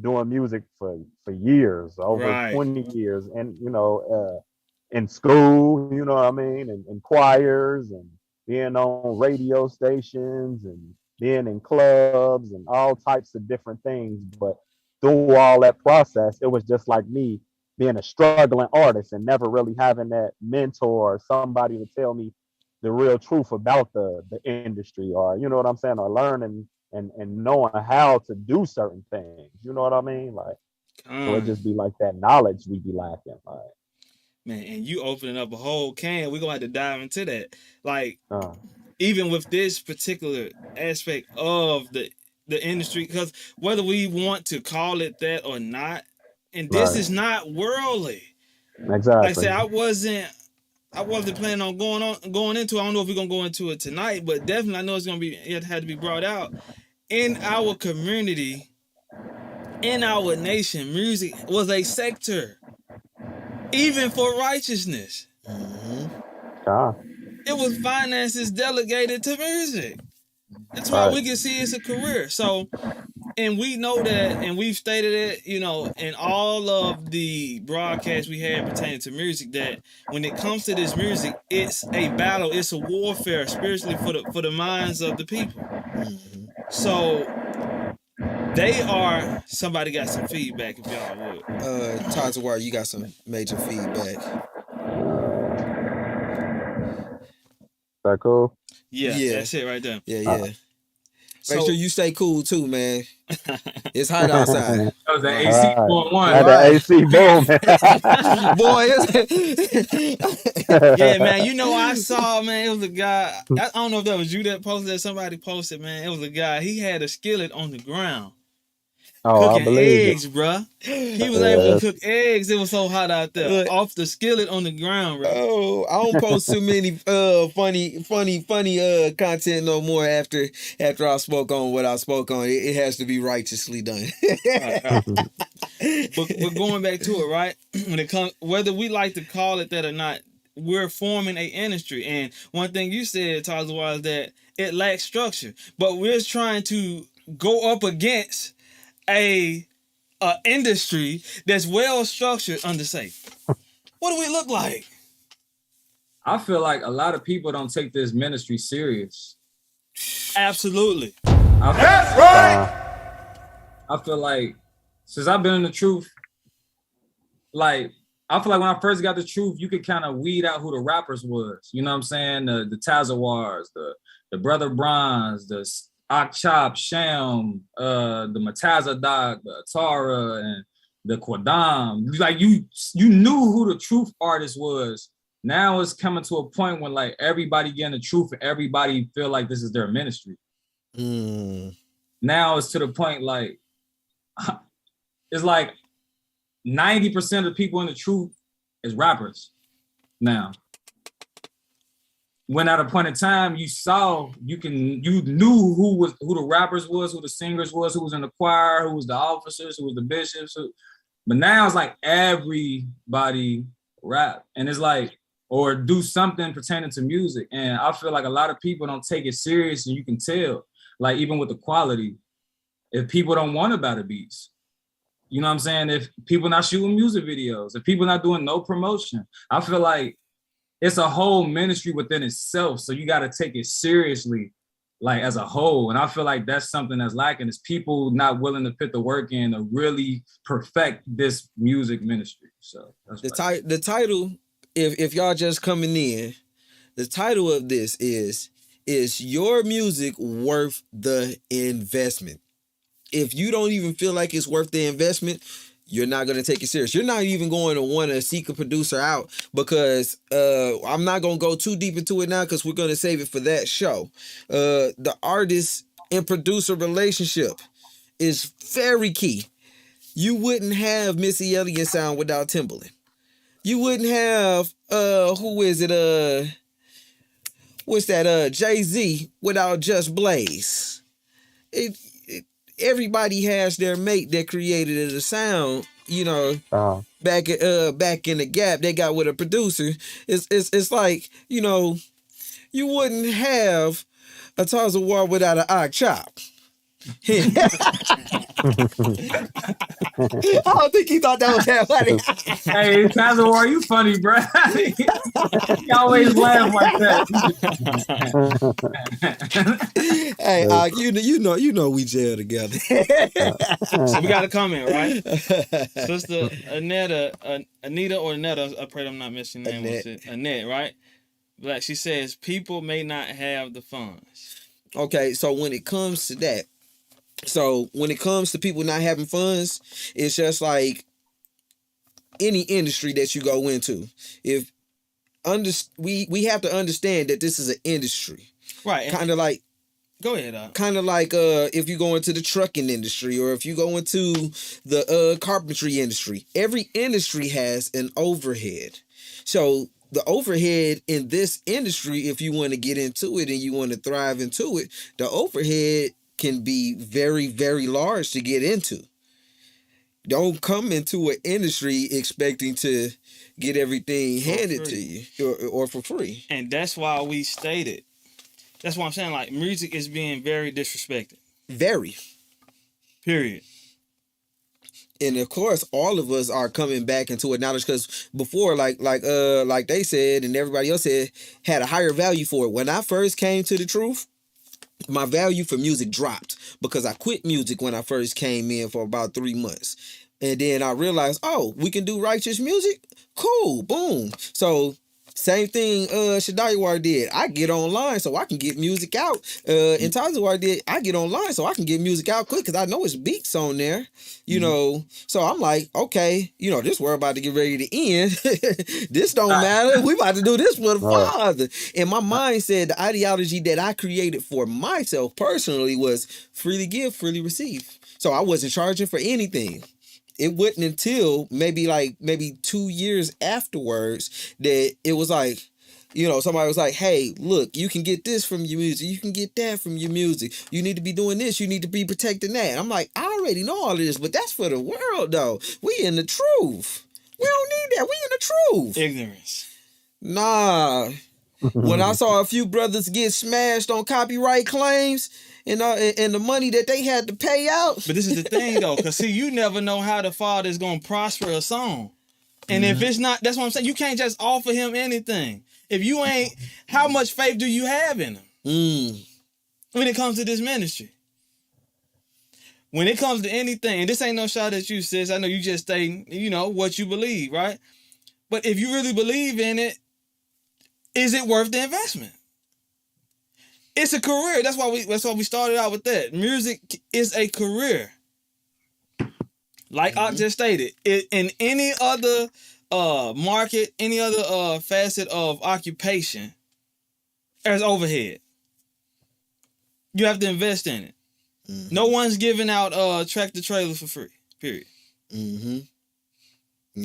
doing music for years, over 20 years, and you know, in school, you know what I mean, and choirs, and being on radio stations, and being in clubs, and all types of different things. But through all that process, it was just like me being a struggling artist and never really having that mentor or somebody to tell me the real truth about the industry, or you know what I'm saying, or learning and knowing how to do certain things. You know what I mean? Like, so it just be like that knowledge we be lacking. Like, man, and you opening up a whole can. We're gonna have to dive into that. Like, even with this particular aspect of the industry, because whether we want to call it that or not, and this is not worldly. Exactly. Like I said, I wasn't planning on going into it. I don't know if we're gonna go into it tonight, but definitely I know it had to be brought out. In our community, in our nation, music was a sector, even for righteousness. It was finances delegated to music. That's why we can see it's a career. So, and we know that, and we've stated it, you know, in all of the broadcasts we had pertaining to music, that when it comes to this music, it's a battle, it's a warfare spiritually for the minds of the people. So they are, somebody got some feedback, if y'all would. Talk to where you got some major feedback. That cool? Yeah, that's it right there. Yeah. Make sure you stay cool too, man. It's hot outside. That was the AC going one. The AC boom. Boy, yeah, man. You know, I saw, man, it was a guy. I don't know if that was you that posted that. Somebody posted, man. It was a guy. He had a skillet on the ground. Cooking eggs, bruh. He was able to cook eggs. It was so hot out there. Off the skillet on the ground, bro. Oh, I don't post too many funny content no more after I spoke on what I spoke on. It has to be righteously done. But going back to it, right? When it comes, whether we like to call it that or not, we're forming a industry. And one thing you said, Tyler, was that it lacks structure. But we're trying to go up against a industry that's well structured under safe. What do we look like? I feel like a lot of people don't take this ministry serious. Absolutely. That's right. I feel like since I've been in the truth, like I feel like when I first got the truth, you could kind of weed out who the rappers was. You know what I'm saying? The Tazawars, the Brother Bronze, the Akchop, Sham, the Matazadok, the Atara, and the Quadam. Like you knew who the truth artist was. Now it's coming to a point when like everybody getting the truth and everybody feel like this is their ministry. Now it's to the point like it's like 90% of the people in the truth is rappers now. When at a point in time you knew who the rappers was, who the singers was, who was in the choir, who was the officers, who was the bishops. But now it's like everybody rap. And it's like or do something pertaining to music. And I feel like a lot of people don't take it serious, and you can tell, like even with the quality, if people don't want about the beats. You know what I'm saying? If people not shooting music videos, if people not doing no promotion, I feel like it's a whole ministry within itself. So you got to take it seriously, like as a whole. And I feel like that's something that's lacking, is people not willing to put the work in to really perfect this music ministry. So that's the title, if y'all just coming in, the title of this is your music worth the investment? If you don't even feel like it's worth the investment, you're not going to take it serious. You're not even going to want to seek a producer out, because I'm not going to go too deep into it now because we're going to save it for that show. The artist and producer relationship is very key. You wouldn't have Missy Elliott sound without Timbaland. You wouldn't have who is it? What's that? Jay-Z without Just Blaze. Everybody has their mate that created a sound, you know. Back in the gap they got with a producer. It's like, you know, you wouldn't have a Tons of War without an Ock Chop. I don't think he thought that was that funny. Hey, Tons of War, you funny, bro. You always laugh like that. Hey, you know we jail together. So we got a comment, right? Sister Anita or Netta, I pray I'm not missing your name. Annette, right? Like she says, people may not have the funds. Okay, so when it comes to that, when it comes to people not having funds, it's just like any industry that you go into. We have to understand that this is an industry, right? Kind of like, go ahead. Kind of like if you go into the trucking industry, or if you go into the carpentry industry. Every industry has an overhead. So the overhead in this industry, if you want to get into it and you want to thrive into it, the overhead can be very, very large to get into. Don't come into an industry expecting to get everything handed to you or for free. And that's why we stated. That's what I'm saying. Like, music is being very disrespected. Very. Period. And of course, all of us are coming back into it now, because before, like they said and everybody else said, had a higher value for it. When I first came to the truth, my value for music dropped because I quit music when I first came in for about 3 months. And then I realized, we can do righteous music? Cool, boom. So same thing Shadaiwar did. I get online so I can get music out. And Tazawar did. I get online so I can get music out quick because I know it's beats on there. You know, so I'm like, okay, you know, this we're about to get ready to end. This don't matter. We about to do this for the Father. And my mindset, the ideology that I created for myself personally was freely give, freely receive. So I wasn't charging for anything. It wasn't until maybe 2 years afterwards that it was like, you know, somebody was like, hey, look, you can get this from your music. You can get that from your music. You need to be doing this. You need to be protecting that. I'm like, I already know all of this, but that's for the world, though. We in the truth. We don't need that. We in the truth. Ignorance. Nah. When I saw a few brothers get smashed on copyright claims, and the money that they had to pay out. But this is the thing, though, because see, you never know how the Father is going to prosper a song. And if it's not, that's what I'm saying. You can't just offer him anything. If you ain't, how much faith do you have in him? When it comes to this ministry. When it comes to anything, and this ain't no shot at you, sis. I know you just say, you know, what you believe, right? But if you really believe in it, is it worth the investment? It's a career. That's why we started out with that. Music is a career. Like I just stated, in any other market, any other facet of occupation, there's overhead. You have to invest in it. No one's giving out tractor trailers for free. Period. And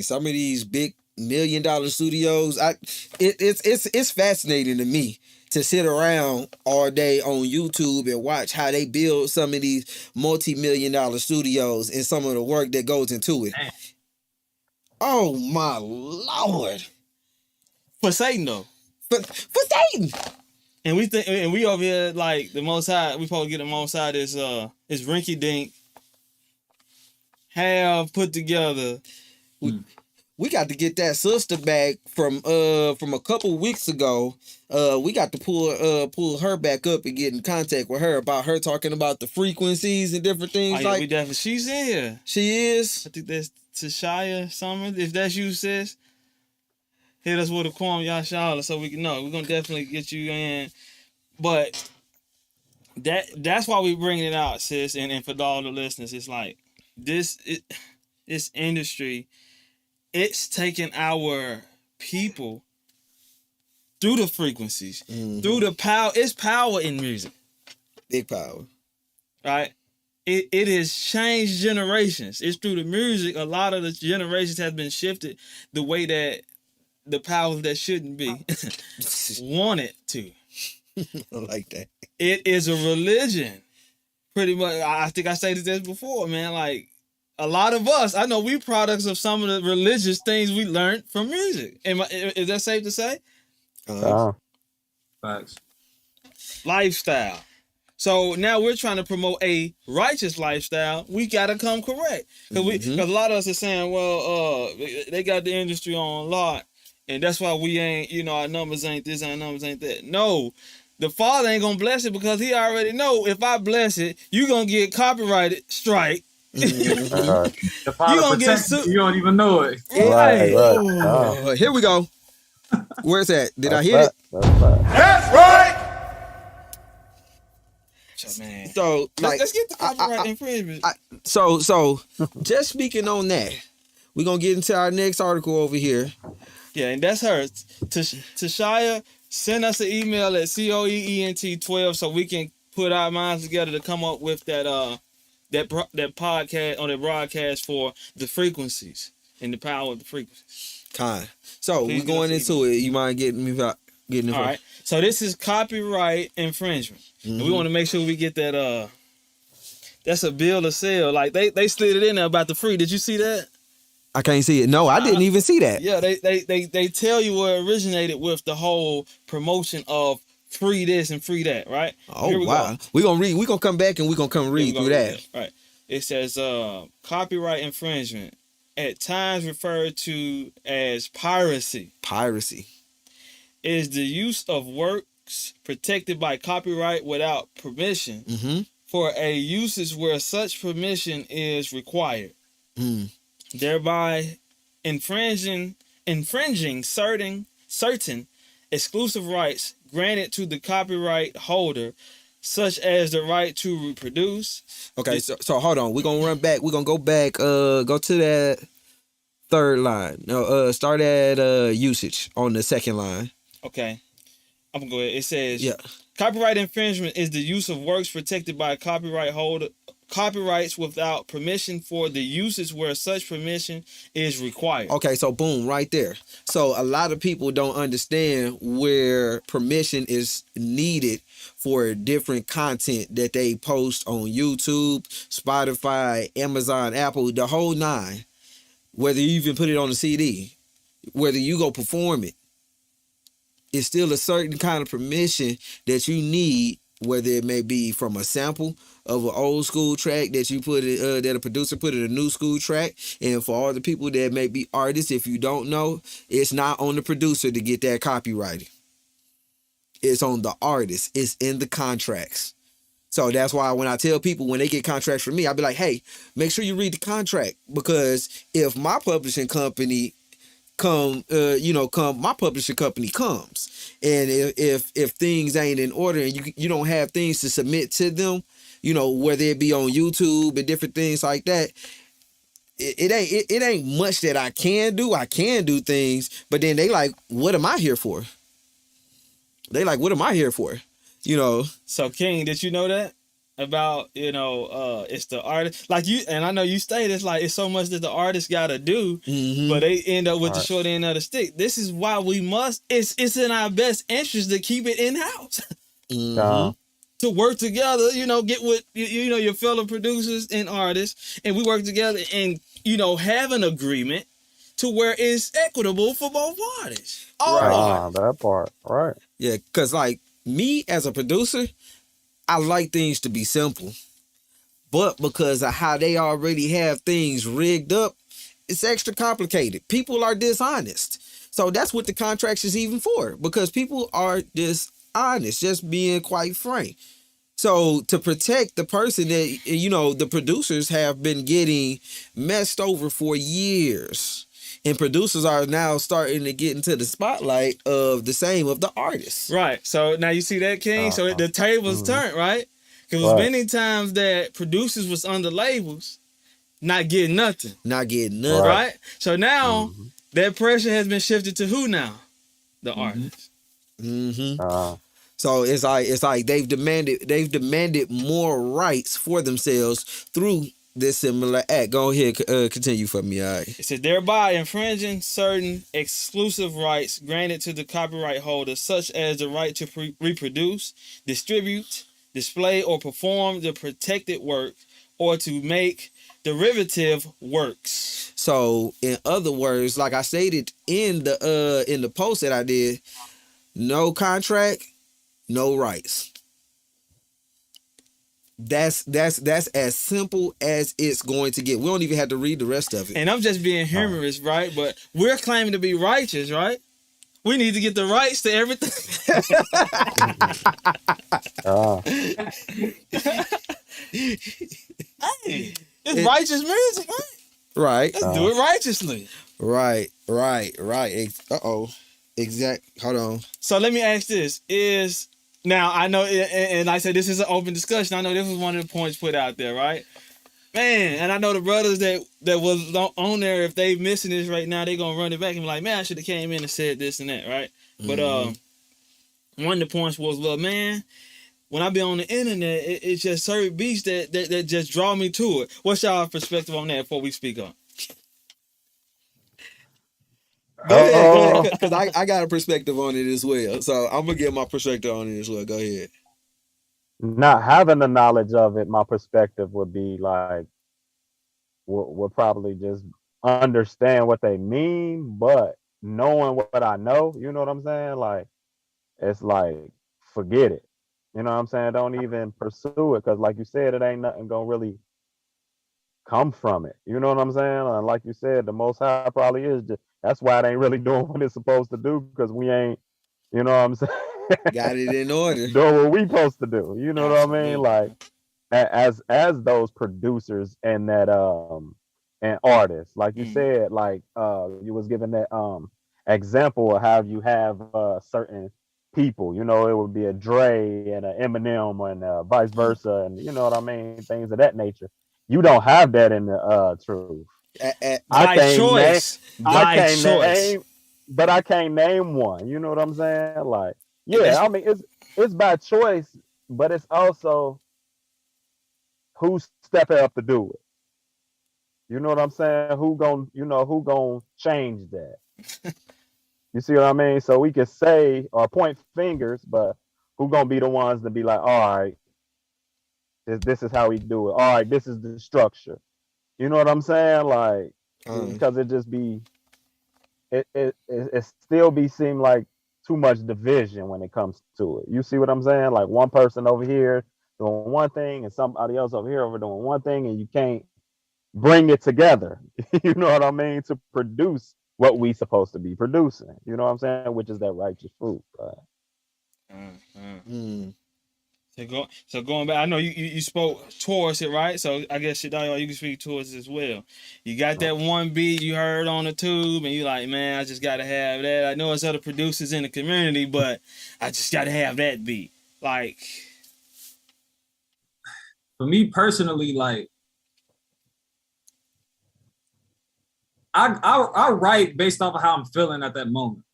some of these big $1 million studios, it's fascinating to me to sit around all day on YouTube and watch how they build some of these multi-million-dollar studios and some of the work that goes into it. Oh my Lord. For Satan though. For Satan. And we over here like the Most High. We supposed to get the Most High this rinky dink have put together. We got to get that sister back from a couple weeks ago. We got to pull her back up and get in contact with her about her talking about the frequencies and different things. We definitely. She's in here. She is. I think that's Tashaya Summers. If that's you, sis, hit us with a Kwam Yashala so we can know. We're gonna definitely get you in. But that's why we bringing it out, sis, and for all the listeners, it's like this industry. It's taking our people through the frequencies, through the power. It's power in music. Big power. Right? It has changed generations. It's through the music. A lot of the generations have been shifted the way that the powers that shouldn't be wanted to. I like that. It is a religion. Pretty much. I think I stated this before, man. Like, a lot of us, I know we products of some of the religious things we learned from music. Is that safe to say? Facts. Lifestyle. So now we're trying to promote a righteous lifestyle. We gotta come correct because a lot of us are saying, well, they got the industry on lock, and that's why we ain't, our numbers ain't this, our numbers ain't that. No, the Father ain't gonna bless it because He already know if I bless it, you gonna get copyrighted strike. The Father protects you, you don't even know it. Right. Here we go. Where's that? Did I hit it? That's right. Man. So let's get the copyright infringement. So just speaking on that, we're gonna get into our next article over here. Yeah, and that's her. Tashaya, send us an email at COEENT12 so we can put our minds together to come up with that podcast on the broadcast for the frequencies and the power of the frequencies. So we're going into it. You mind getting it? All right. So this is copyright infringement. And we want to make sure we get that that's a bill of sale. Like they slid it in there about the free. Did you see that? I can't see it. No, I didn't even see that. Yeah, they tell you where it originated with the whole promotion of free this and free that, right? Oh, wow. We're gonna come back and we're gonna come read through that. Right. It says copyright infringement, at times referred to as piracy. Piracy is the use of works protected by copyright without permission for a usage where such permission is required, thereby infringing certain exclusive rights granted to the copyright holder, such as the right to reproduce. Okay, so hold on. We're gonna run back. We're gonna go back. Go to that third line. No, start at usage on the second line. Okay, I'm gonna go ahead. It says, copyright infringement is the use of works protected by a copyright holder, copyrights without permission for the usage where such permission is required. Okay, so boom, right there. So a lot of people don't understand where permission is needed for different content that they post on YouTube, Spotify, Amazon, Apple, the whole nine. Whether you even put it on a CD, whether you go perform it, it's still a certain kind of permission that you need, whether it may be from a sample of an old school track that you put it, that a producer put in a new school track. And for all the people that may be artists, if you don't know, it's not on the producer to get that copyrighted. It's on the artist. It's in the contracts. So that's why when I tell people when they get contracts from me, I'll be like, hey, make sure you read the contract, because if my publishing company my publishing company comes, and if things ain't in order and you don't have things to submit to them, whether it be on YouTube and different things like that, it ain't much that I can do. I can do things, but then they like, what am I here for? They like, what am I here for? So King, did you know that? About, it's the artist, like you, and I know you stated it's like it's so much that the artist gotta do, but they end up with the short end of the stick. This is why we must, it's in our best interest to keep it in-house. To work together, get with your fellow producers and artists, and we work together and have an agreement to where it's equitable for both parties. That part, right? Yeah, because like me as a producer, I like things to be simple. But because of how they already have things rigged up, it's extra complicated. People are dishonest. So that's what the contracts is even for, because people are dishonest, just being quite frank. So to protect the person that, the producers have been getting messed over for years. And producers are now starting to get into the spotlight of the same of the artists. Right. So now you see that, King? So the tables turned, right? Because many times that producers was under labels, not getting nothing. Right? So now that pressure has been shifted to who now? The artist. So it's like they've demanded more rights for themselves through this similar act. Go ahead, continue for me. All right. It said thereby infringing certain exclusive rights granted to the copyright holder, such as the right to reproduce, distribute, display, or perform the protected work, or to make derivative works. So in other words, like I stated in the post that I did, no contract, no rights. That's as simple as it's going to get. We don't even have to read the rest of it. And I'm just being humorous, right? But we're claiming to be righteous, right? We need to get the rights to everything. Hey, it's righteous music, right? Right. Let's do it righteously. Right. Hold on. So let me ask this: now I know, and like I said, this is an open discussion. I know this was one of the points put out there, right? Man, and I know the brothers that was on there, if they missing this right now, they gonna run it back and be like, man, I should have came in and said this and that, right? But one of the points was, well, man, when I be on the internet, it's just certain beats that just draw me to it. What's y'all perspective on that before we speak on? Go ahead, because I got a perspective on it as well. So I'm gonna get my perspective on it as well. Go ahead. Not having the knowledge of it, my perspective would be like, would probably just understand what they mean, but knowing what I know, you know what I'm saying? Like, it's like, forget it. You know what I'm saying? Don't even pursue it, because like you said, it ain't nothing gonna really come from it. You know what I'm saying? And like you said, the Most High probably is just, that's why it ain't really doing what it's supposed to do, because we ain't, you know what I'm saying? Got it in order. Doing what we supposed to do. You know what I mean? Like, as those producers and that and artists, like you said, like you was giving that example of how you have certain people, you know, it would be a Dre and an Eminem and vice versa, and you know what I mean, things of that nature. You don't have that in the truth. By choice. But I can't name one. You know what I'm saying? Like, yeah, I mean, it's by choice, but it's also who's stepping up to do it. You know what I'm saying? Who gonna change that? You see what I mean? So we can say or point fingers, but who gonna be the ones to be like, all right, this is how we do it. All right, this is the structure. You know what I'm saying? Like, because it just be, it still seem like too much division when it comes to it. You see what I'm saying? Like one person over here doing one thing and somebody else over here doing one thing, and you can't bring it together. You know what I mean? To produce what we supposed to be producing. You know what I'm saying? Which is that righteous fruit. So going back, I know you spoke towards it, right? So I guess you can speak towards it as well. You got that one beat you heard on the tube, and you like, man, I just gotta have that. I know there's other producers in the community, but I just gotta have that beat. Like, for me personally, like, I write based off of how I'm feeling at that moment.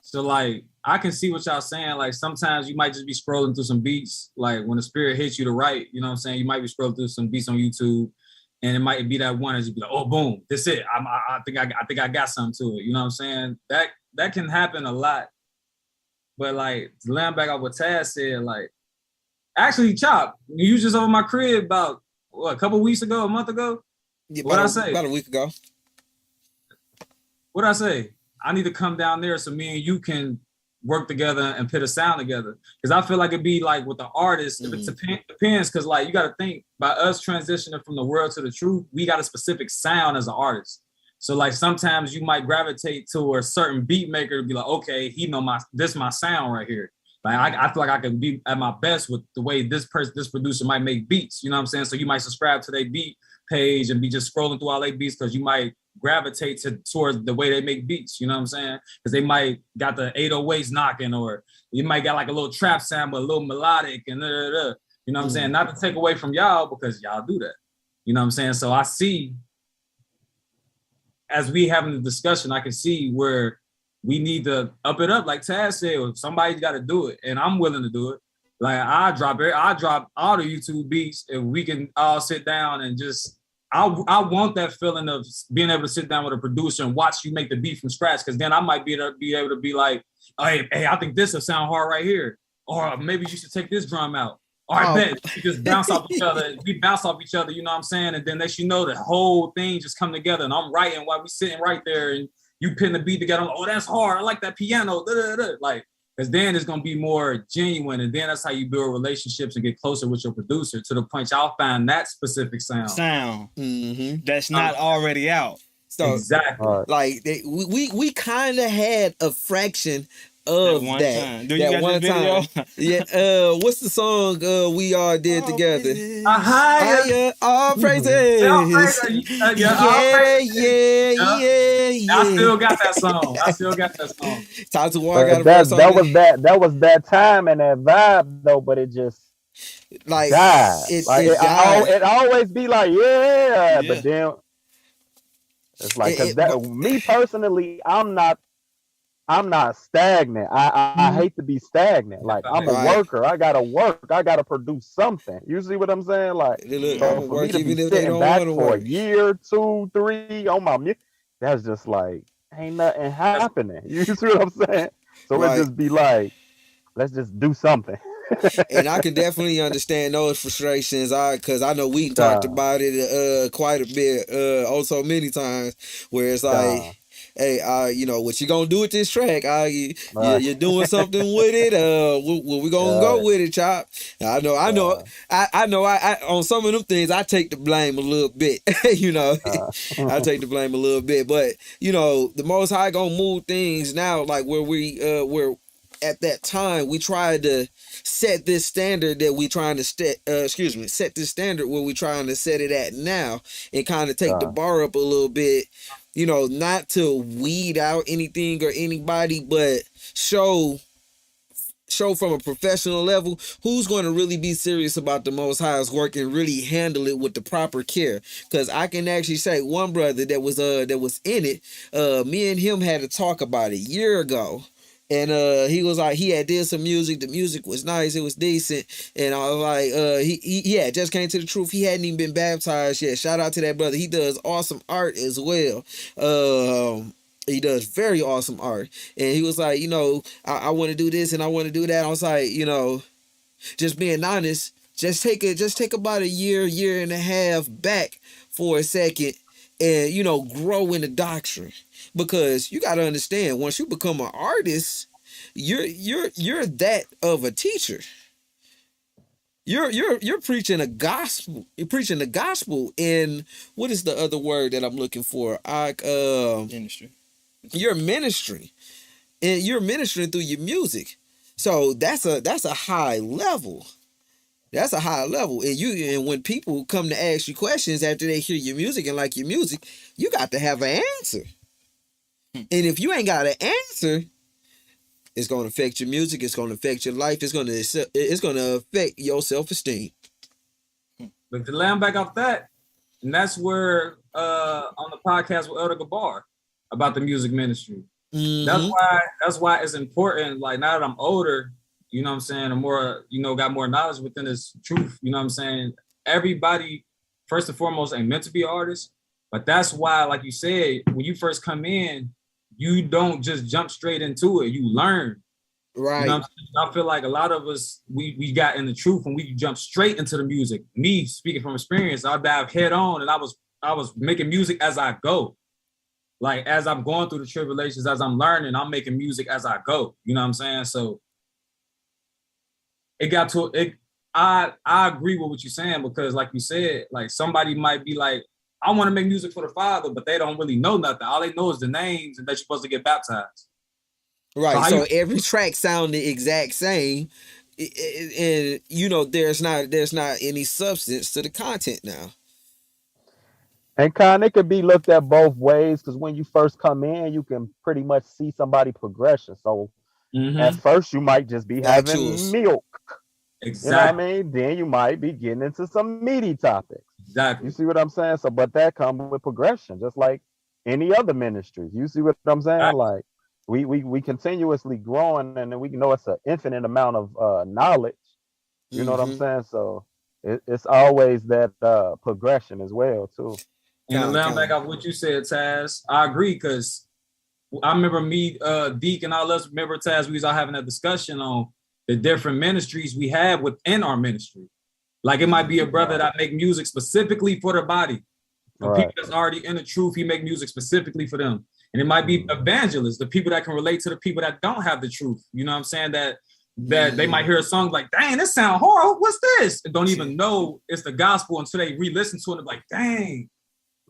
So like, I can see what y'all saying. Like, sometimes you might just be scrolling through some beats. Like, when the spirit hits you to write, you know what I'm saying? You might be scrolling through some beats on YouTube, and it might be that one, and you be like, oh, boom, that's it. I think I got something to it. You know what I'm saying? That can happen a lot. But like, to land back off what Taz said, like, actually, Chop, you was just over my crib about a couple weeks ago, a month ago. Yeah, what I say? About a week ago. what I say? I need to come down there so me and you can work together and put a sound together. Because I feel like it'd be like with the artist, if it depends, because like you got to think, by us transitioning from the world to the truth, we got a specific sound as an artist. So like sometimes you might gravitate to a certain beat maker to be like, okay, he know this my sound right here. Like I feel like I can be at my best with the way this producer might make beats. You know what I'm saying? So you might subscribe to their beat page and be just scrolling through all their beats because you might gravitate towards the way they make beats. You know what I'm saying? Because they might got the 808s knocking, or you might got like a little trap sound, but a little melodic and you know what I'm saying? Not to take away from y'all because y'all do that. You know what I'm saying? So I see, as we having the discussion, I can see where we need to up it up. Like Taz said, somebody's got to do it, and I'm willing to do it. Like I drop all the YouTube beats, and we can all sit down and just. I want that feeling of being able to sit down with a producer and watch you make the beat from scratch, because then I might be able to be like, hey, I think this will sound hard right here, or maybe you should take this drum out. Or I bet we just bounce off each other. We bounce off each other, you know what I'm saying? And then next you know, the whole thing just come together, and I'm writing while we sitting right there, and you putting the beat together. I'm like, oh, that's hard. I like that piano. Like, because then it's gonna be more genuine, and then that's how you build relationships and get closer with your producer to the point y'all find that specific sound. That's not already out. So exactly, like we kind of had a fraction of that. Do you got this video? Yeah. What's the song we all did together? Higher, all praises. Yeah. I still got that song. Time to War. That was that time and that vibe though, but it just like died. It always be like but then it's like me personally, I'm not stagnant. I hate to be stagnant. Like I'm a worker. I gotta work. I gotta produce something. You see what I'm saying? Like for me to be sitting back for a year, 2, 3 on my music, that's just like ain't nothing happening. You see what I'm saying? So it just be like, let's just do something. And I can definitely understand those frustrations. Because I know we talked about it quite a bit, so many times, where it's like, hey, you know what you gonna do with this track? You're doing something with it. We gonna go with it, Chop. I know. I on some of them things I take the blame a little bit. You know, I take the blame a little bit. But you know, the Most High gonna move things now. Like where at that time we tried to set this standard that we trying to set this standard where we trying to set it at now, and kind of take the bar up a little bit. You know, not to weed out anything or anybody, but show from a professional level who's going to really be serious about the Most High's work and really handle it with the proper care. Because I can actually say one brother that was in it, me and him had to talk about it a year ago. And he was like, he had did some music. The music was nice. It was decent. And I was like, he had just came to the truth. He hadn't even been baptized yet. Shout out to that brother. He does awesome art as well. He does very awesome art. And he was like, you know, I want to do this and I want to do that. I was like, you know, just being honest, just take about a year and a half back for a second and, you know, grow in the doctrine. Because you got to understand, once you become an artist, you're that of a teacher. You're preaching a gospel. You're preaching the gospel in, what is the other word that I'm looking for? Ministry. Your ministry, and you're ministering through your music. So that's a high level. That's a high level. And when people come to ask you questions after they hear your music and like your music, you got to have an answer. And if you ain't got an answer, it's going to affect your music. It's going to affect your life. It's going to affect your self-esteem. But to land back off that, and that's where on the podcast with Elder Gabar about the music ministry. Mm-hmm. That's why it's important. Like now that I'm older, you know what I'm saying, I'm more, you know, got more knowledge within this truth. You know what I'm saying? Everybody, first and foremost, ain't meant to be an artist. But that's why, like you said, when you first come in, you don't just jump straight into it. You learn. Right. You know what I'm saying? I feel like a lot of us, we got in the truth and we jump straight into the music. Me, speaking from experience, I dive head on and I was making music as I go. like as I'm going through the tribulations, as I'm learning, I'm making music as I go. You know what I'm saying? So it got to it. I agree with what you're saying, because like you said, like somebody might be like, I want to make music for the Father, but they don't really know nothing. All they know is the names and that you're supposed to get baptized. Right. So every track sound the exact same, and you know there's not any substance to the content now. And it could be looked at both ways, because when you first come in, you can pretty much see somebody progression. So at first you might just be having milk. Exactly. You know what I mean? Then you might be getting into some meaty topics. Exactly. You see what I'm saying? So, but that comes with progression, just like any other ministry. You see what I'm saying? Like we continuously growing, and we know it's an infinite amount of knowledge. You know what I'm saying? So it's always that progression as well too. And to land back off what you said, Taz, I agree, because I remember me, Deke, and all us remember, Taz, we was all having a discussion on the different ministries we have within our ministry. Like it might be a brother that make music specifically for the body. For people that's already in the truth, he make music specifically for them. And it might be evangelists, the people that can relate to the people that don't have the truth. You know what I'm saying? That they might hear a song like, dang, this sound horrible. What's this? And don't even know it's the gospel until they re-listen to it and be like, dang.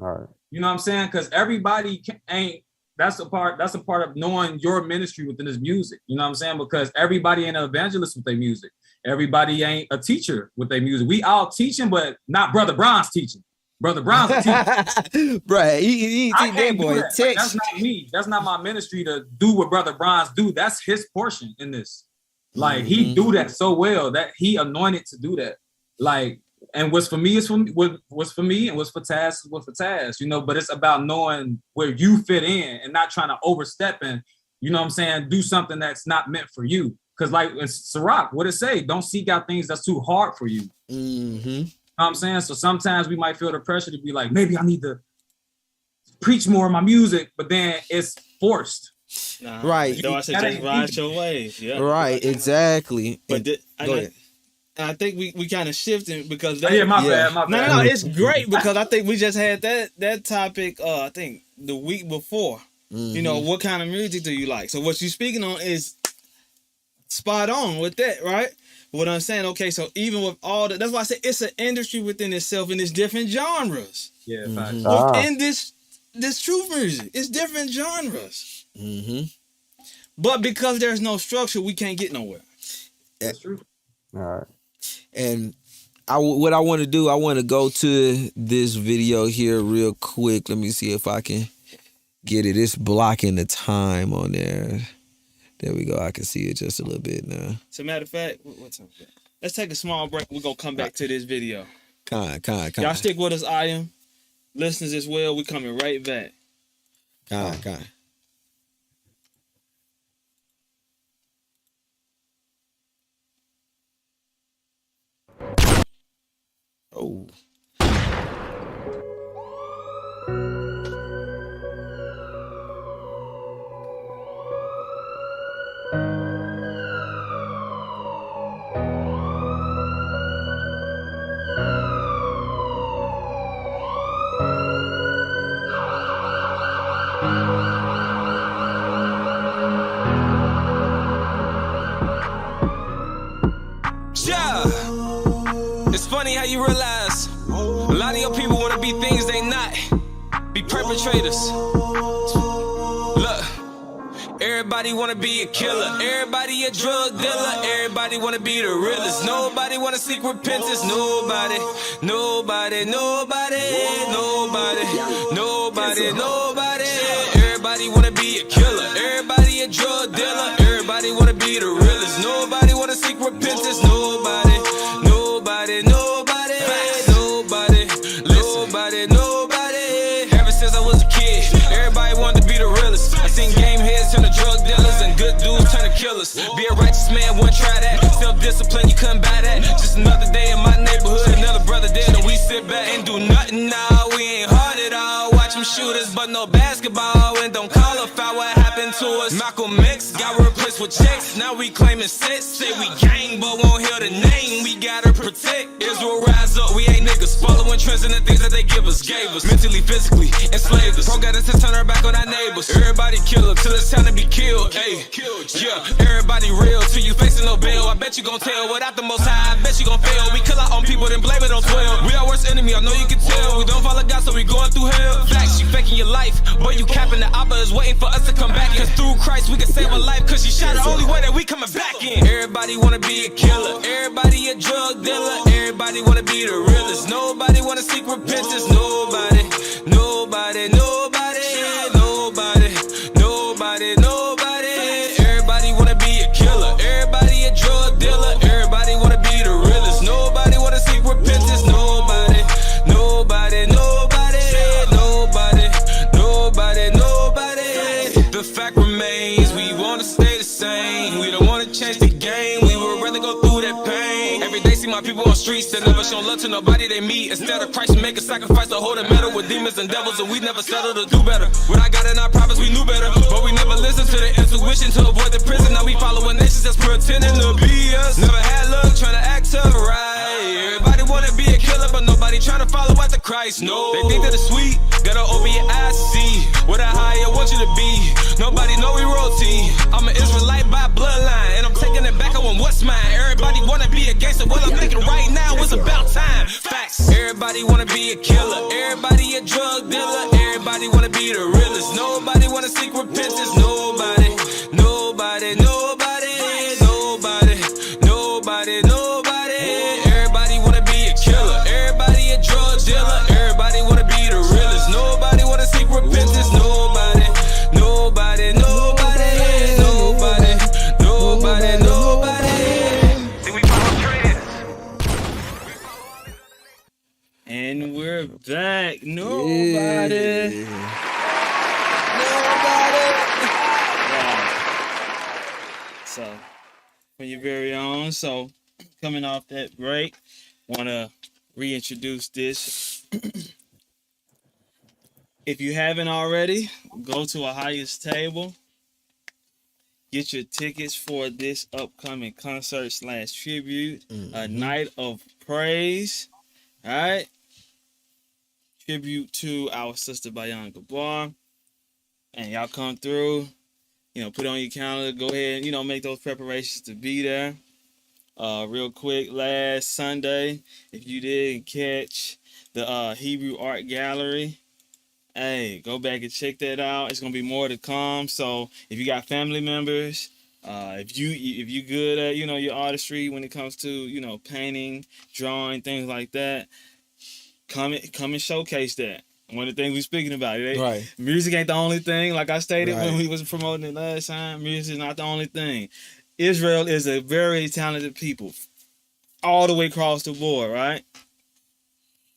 All right. You know what I'm saying? Because everybody ain't, that's a part of knowing your ministry within this music. You know what I'm saying? Because everybody ain't an evangelist with their music. Everybody ain't a teacher with their music. We all teaching, but not Brother Bron's teaching. Brother Bron's a teacher. Right. He that boy that. Like, that's not me. That's not my ministry to do what Brother Bron's do. That's his portion in this. Like he do that so well, that he anointed to do that. Like, and what's for me is what's for me, and what's for Taz is what's for Taz, you know, but it's about knowing where you fit in and not trying to overstep and, you know what I'm saying, do something that's not meant for you. Because like in Sirach, what it say? Don't seek out things that's too hard for you. You know what I'm saying? So sometimes we might feel the pressure to be like, maybe I need to preach more of my music, but then it's forced. Nah, right. No, I said just ride your ways. Yeah. Right, exactly. But go ahead. I think we kind of shifted because my bad. No, it's great because I think we just had that topic I think the week before. You know, what kind of music do you like? So what you're speaking on is spot on with that, right? What I'm saying, okay, so even with all that's why I say it's an industry within itself and it's different genres. Yeah, within this truth music, it's different genres. But because there's no structure, we can't get nowhere. That's true. All right. And what I want to do, I want to go to this video here real quick. Let me see if I can get it. It's blocking the time on there. There we go. I can see it just a little bit now. As a matter of fact, what's up? Let's take a small break. We're going to come back to this video. Y'all stick with us, I am. Listeners as well. We're coming right back. Oh. It's funny how you realize a lot of your people want to be things they not. Be perpetrators. Look, everybody want to be a killer. Everybody a drug dealer. Everybody want to be the realest. Nobody want to seek repentance. Nobody. Everybody want to be a killer. Everybody a drug dealer. Everybody want to be the realest. Nobody want to seek repentance. Nobody. Ever since I was a kid, everybody wanted to be the realest. I seen game heads turn to drug dealers and good dudes turn to killers. Be a righteous man, wouldn't try that. Self-discipline, you couldn't buy that. Just another day in my neighborhood, another brother dead, and we sit back and do nothing now. We ain't hard at all. Watch them shooters, but no basketball. And don't call a foul, what happened to us? Malcolm X got replaced with checks. Now we claiming sets. Say we gang, but won't hear the name. We gotta protect. Israel rise up, we ain't niggas. Following trends and the things that they gave us. Mentally, physically, enslaved us. Pro got us to turn our back on our neighbors. Everybody kill till it's time to be killed. Hey, yeah, everybody real till you facing no bail. I bet you gon' tell. Without the most high, I bet you gon' fail. We kill our own people, then blame it on 12. We our worst enemy, I know you can tell. We don't follow God, so we going through hell. Facts, you faking your life. Boy, you capping, the Abba is waiting for us to come back. Cause through Christ, we can save a life. Cause you shot the only way that we coming back in. Everybody wanna be a killer. Everybody a drug dealer. Everybody wanna be the realest. Nobody wanna seek repentance. Nobody, nobody, nobody, nobody, nobody, nobody. Everybody wanna be a killer. Everybody a drug dealer. Everybody wanna be the realest. Nobody wanna seek repentance. Nobody, nobody, nobody, nobody, nobody, nobody. The fact remains, we wanna stay the same. We don't wanna change the game. We would rather go through that pain. Every day see my people on streets that never show love to nobody they meet. Instead of Christ make a sacrifice to hold a medal with demons and devils, and we never settle to do better. When I got in our prophets, we knew better, but we never listened to the intuition to avoid the prison. Now we following nations that's pretending to be us. Never had luck trying to act tough, right? Everybody wanna be a killer, but nobody trying to follow after Christ. No, they think that it's sweet. Gotta open your eyes to see what I higher want you to be. Nobody know we royalty. I'm an Israelite by bloodline, and I'm taking it back on what's mine. Everybody wanna be a gangster. Well, I'm thinking right now it's about time. Facts. Everybody wanna be a killer. Everybody a drug dealer. Everybody wanna be the realest. Nobody wanna seek repentance. Nobody, nobody, nobody, nobody, nobody, nobody. Everybody wanna be a killer. Everybody a drug dealer. Everybody wanna be the realest. Nobody wanna seek repentance. Nobody, nobody, nobody, nobody, nobody, nobody. And we're back. Nobody. Yeah. So, for your very own. So, coming off that break, want to reintroduce this. If you haven't already, go to a highest table. Get your tickets for this upcoming concert / tribute. A night of praise. All right. Tribute to our sister Bayan Gabar. And y'all come through. Put it on your calendar. Go ahead and, make those preparations to be there. Real quick, last Sunday, if you didn't catch the Hebrew Art Gallery, hey, go back and check that out. It's gonna be more to come. So if you got family members, if you good at your artistry when it comes to painting, drawing, things like that, come and showcase that. One of the things we're speaking about, Right? Music ain't the only thing. Like I stated Right. when we was promoting it last time, music is not the only thing. Israel is a very talented people, all the way across the board, right?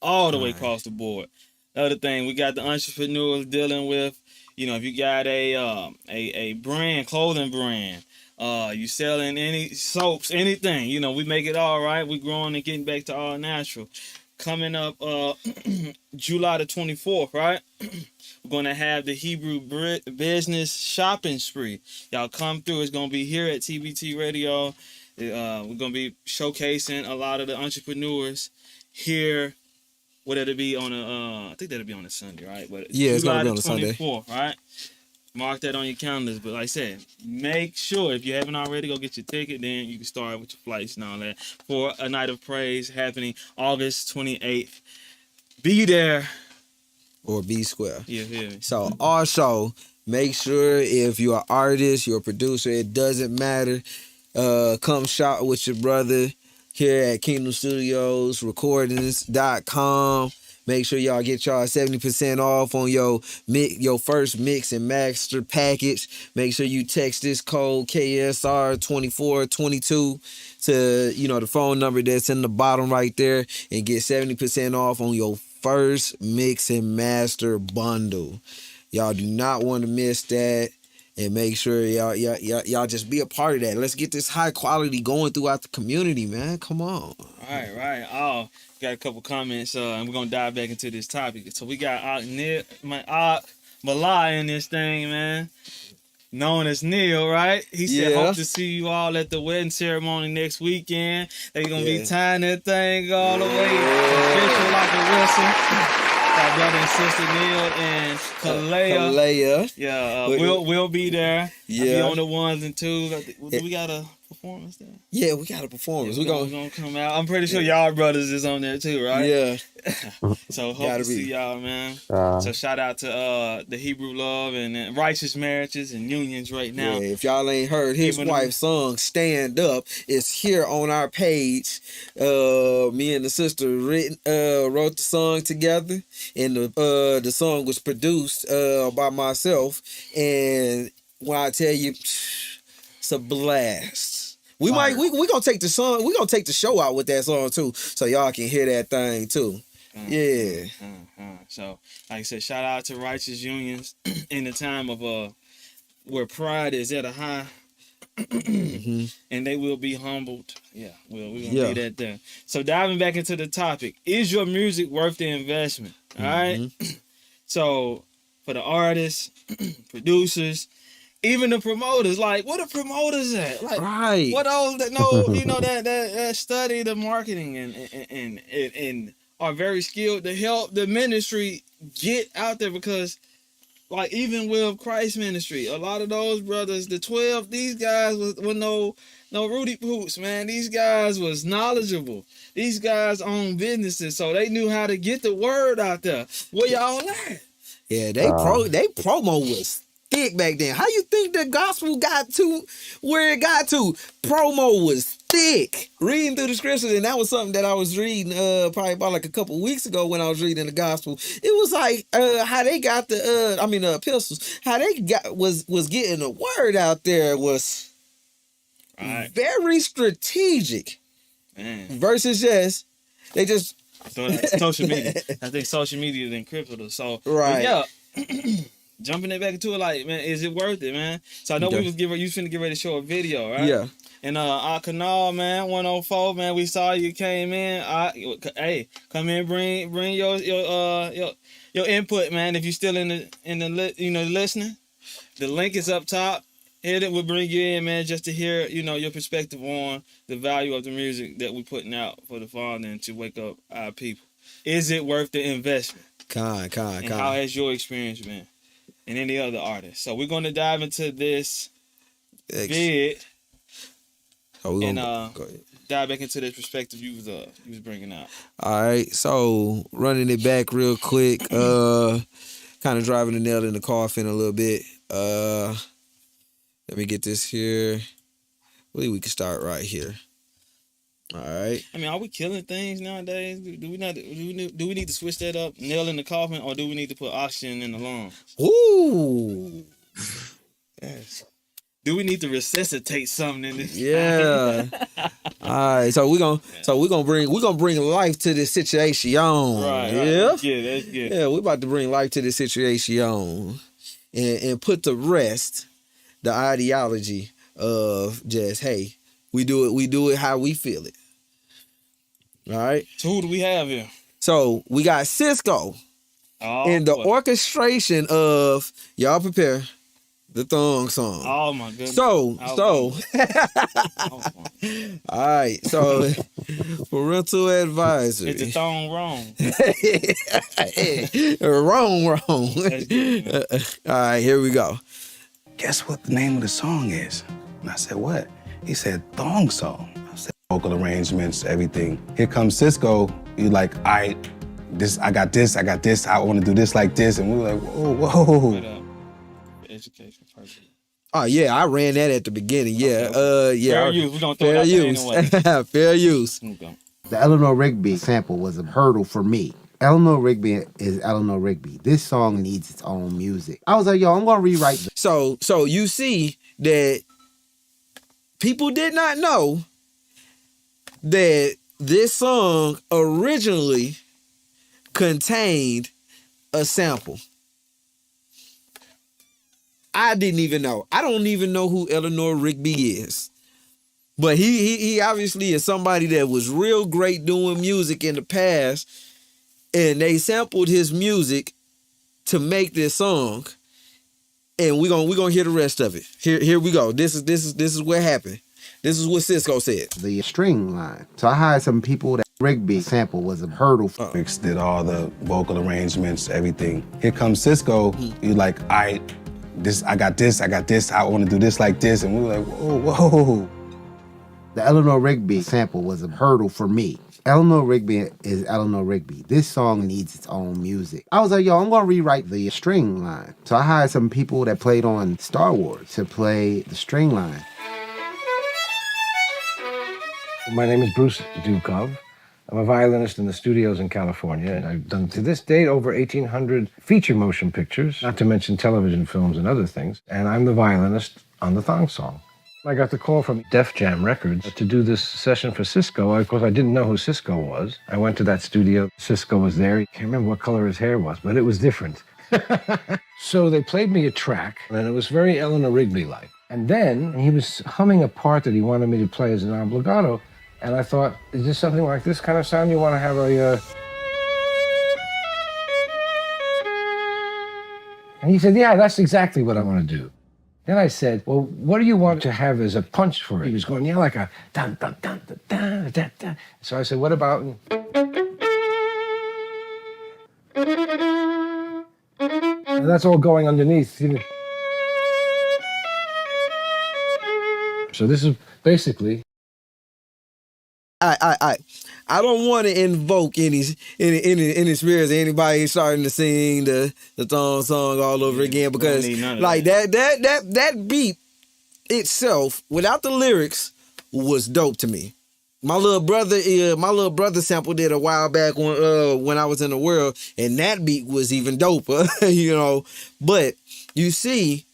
All the way across the board. The other thing, we got the entrepreneurs dealing with, if you got a brand, clothing brand, you selling any soaps, anything, we make it all right. We're growing and getting back to all natural. Coming up July the 24th, right? We're going to have the Hebrew Business Shopping Spree. Y'all come through. It's going to be here at TBT Radio. We're going to be showcasing a lot of the entrepreneurs here. What it'll be on I think that'll be on a Sunday, right? But Yeah, it's July going to be on a the Sunday. 24th, right? Mark that on your calendars. But like I said, make sure if you haven't already, go get your ticket. Then you can start with your flights and all that for a night of praise happening August 28th. Be there. Or be square. Yeah. So also make sure if you're an artist, you're a producer, it doesn't matter. Come shop with your brother here at Kingdom Studios Recordings.com. Make sure y'all get y'all 70% off on your first mix and master package. Make sure you text this code KSR2422 to the phone number that's in the bottom right there and get 70% off on your first mix and master bundle. Y'all do not want to miss that. and make sure y'all just be a part of that. Let's get this high quality going throughout the community, man. Come on. Right. Oh, got a couple comments, and we're gonna dive back into this topic. So we got Malai in this thing, man. Known as Neil, right? He said, Yeah. hope to see you all at the wedding ceremony next weekend. They're going to be tying that thing all the way. Official like a Wilson. Our brother and sister Neil and Kalea. Yeah, we'll be there. Yeah. I'll be on the ones and twos. Do we got a performance there? Yeah, we got a performance. We're gonna come out. I'm pretty sure y'all brothers is on there too, right? Yeah. So hope to see y'all, man. So shout out to the Hebrew Love and Righteous Marriages and Unions right now. Yeah, if y'all ain't heard his wife's song "Stand Up," it's here on our page. Me and the sister wrote the song together, and the song was produced by myself. And when I tell you, it's a blast. We gonna take the song. We gonna take the show out with that song too, so y'all can hear that thing too. So, like I said, shout out to Righteous Unions in the time of where pride is at a high, and they will be humbled. Yeah, we're gonna be that there. So diving back into the topic, is your music worth the investment? All right. So for the artists, producers, even the promoters, like, what are promoters at? Like, right. What those that know, that study the marketing and are very skilled to help the ministry get out there, because, like, even with Christ Ministry, a lot of those brothers, the 12, these guys were no Rudy Poots, man. These guys was knowledgeable. These guys own businesses, so they knew how to get the word out there. Where y'all at? Yeah, they promo was thick back then. How you think the gospel got to where it got to? Promo was thick. Reading through the scriptures, and that was something that I was reading probably about like a couple weeks ago when I was reading the gospel. It was like how they got the epistles, how they was getting the word out there was very strategic. Man. Versus just they just social media. I think social media then crippled us. So jumping it back into it, like, man, is it worth it, man? So I know you finna get ready to show a video, right? Yeah. And our canal, man, 104, man, we saw you came in. Hey, come in, bring your input, man. If you're still in the listening, the link is up top. Hit it, we'll bring you in, man, just to hear, your perspective on the value of the music that we're putting out for the Father and to wake up our people. Is it worth the investment? And how has your experience been? And any other artists. So we're gonna dive into this vid and dive back into this perspective you was bringing out. All right, so running it back real quick, kind of driving the nail in the coffin a little bit. Let me get this here. I believe we can start right here. All right. I mean, are we killing things nowadays? Do we need to switch that up, nail in the coffin, or do we need to put oxygen in the lungs? Ooh. Yes. Do we need to resuscitate something in this? Yeah. All right. So we're gonna bring life to this situation. Right. Yeah. That's good. Yeah, we're about to bring life to this situation and put to rest the ideology of just, hey, we do it how we feel it. All right. So who do we have here? So we got Cisco in the orchestration of, y'all prepare, the thong song. Oh my goodness. So all right. So parental advisory. Is the thong wrong? Wrong. All right, here we go. Guess what the name of the song is? And I said, what? He said, Thong Song. I said, vocal arrangements, everything. Here comes Cisco. He's like, I got this, I want to do this like this. And we were like, whoa. Education person. Oh, yeah, I ran that at the beginning. Yeah, Fair use. We're going to throw it out there anyway. Fair use. Okay. The Eleanor Rigby sample was a hurdle for me. Eleanor Rigby is Eleanor Rigby. This song needs its own music. I was like, yo, I'm going to rewrite this. So you see that people did not know that this song originally contained a sample. I didn't even know. I don't even know who Eleanor Rigby is. But he obviously is somebody that was real great doing music in the past, and they sampled his music to make this song, and we're gonna hear the rest of it. Here we go. This is what happened. This is what Cisco said. The string line. So I hired some people that Rigby sample was a hurdle for. Mix did all the vocal arrangements, everything. Here comes Cisco. You like, I got this. I want to do this like this, and we were like, whoa. The Eleanor Rigby sample was a hurdle for me. Eleanor Rigby is Eleanor Rigby. This song needs its own music. I was like, yo, I'm gonna rewrite the string line. So I hired some people that played on Star Wars to play the string line. My name is Bruce Dukov. I'm a violinist in the studios in California, and I've done to this date over 1,800 feature motion pictures, not to mention television films and other things. And I'm the violinist on the thong song. I got the call from Def Jam Records to do this session for Cisco. Of course, I didn't know who Cisco was. I went to that studio. Cisco was there. I can't remember what color his hair was, but it was different. So they played me a track, and it was very Eleanor Rigby-like. And then he was humming a part that he wanted me to play as an obligato. And I thought, is this something like this kind of sound? You want to have a... And he said, yeah, that's exactly what I want to do. Then I said, well, what do you want to have as a punch for it? He was going, yeah, like a dun, dun, dun, dun, dun, dun, dun. So I said, what about... And that's all going underneath. So this is basically... I don't want to invoke any spirits of anybody starting to sing the thong song all over again, because like that beat itself without the lyrics was dope to me. My little brother sampled it a while back when I was in the world, and that beat was even doper, you know. But you see,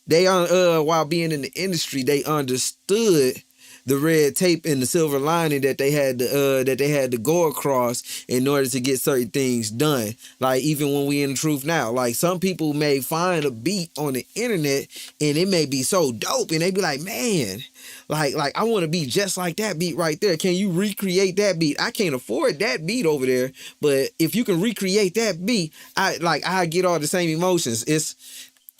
they while being in the industry, they understood the red tape and the silver lining that they had to go across in order to get certain things done. Like even when we in the truth now, like some people may find a beat on the internet and it may be so dope, and they be like, man, like I want to be just like that beat right there. Can you recreate that beat? I can't afford that beat over there, but if you can recreate that beat, I get all the same emotions.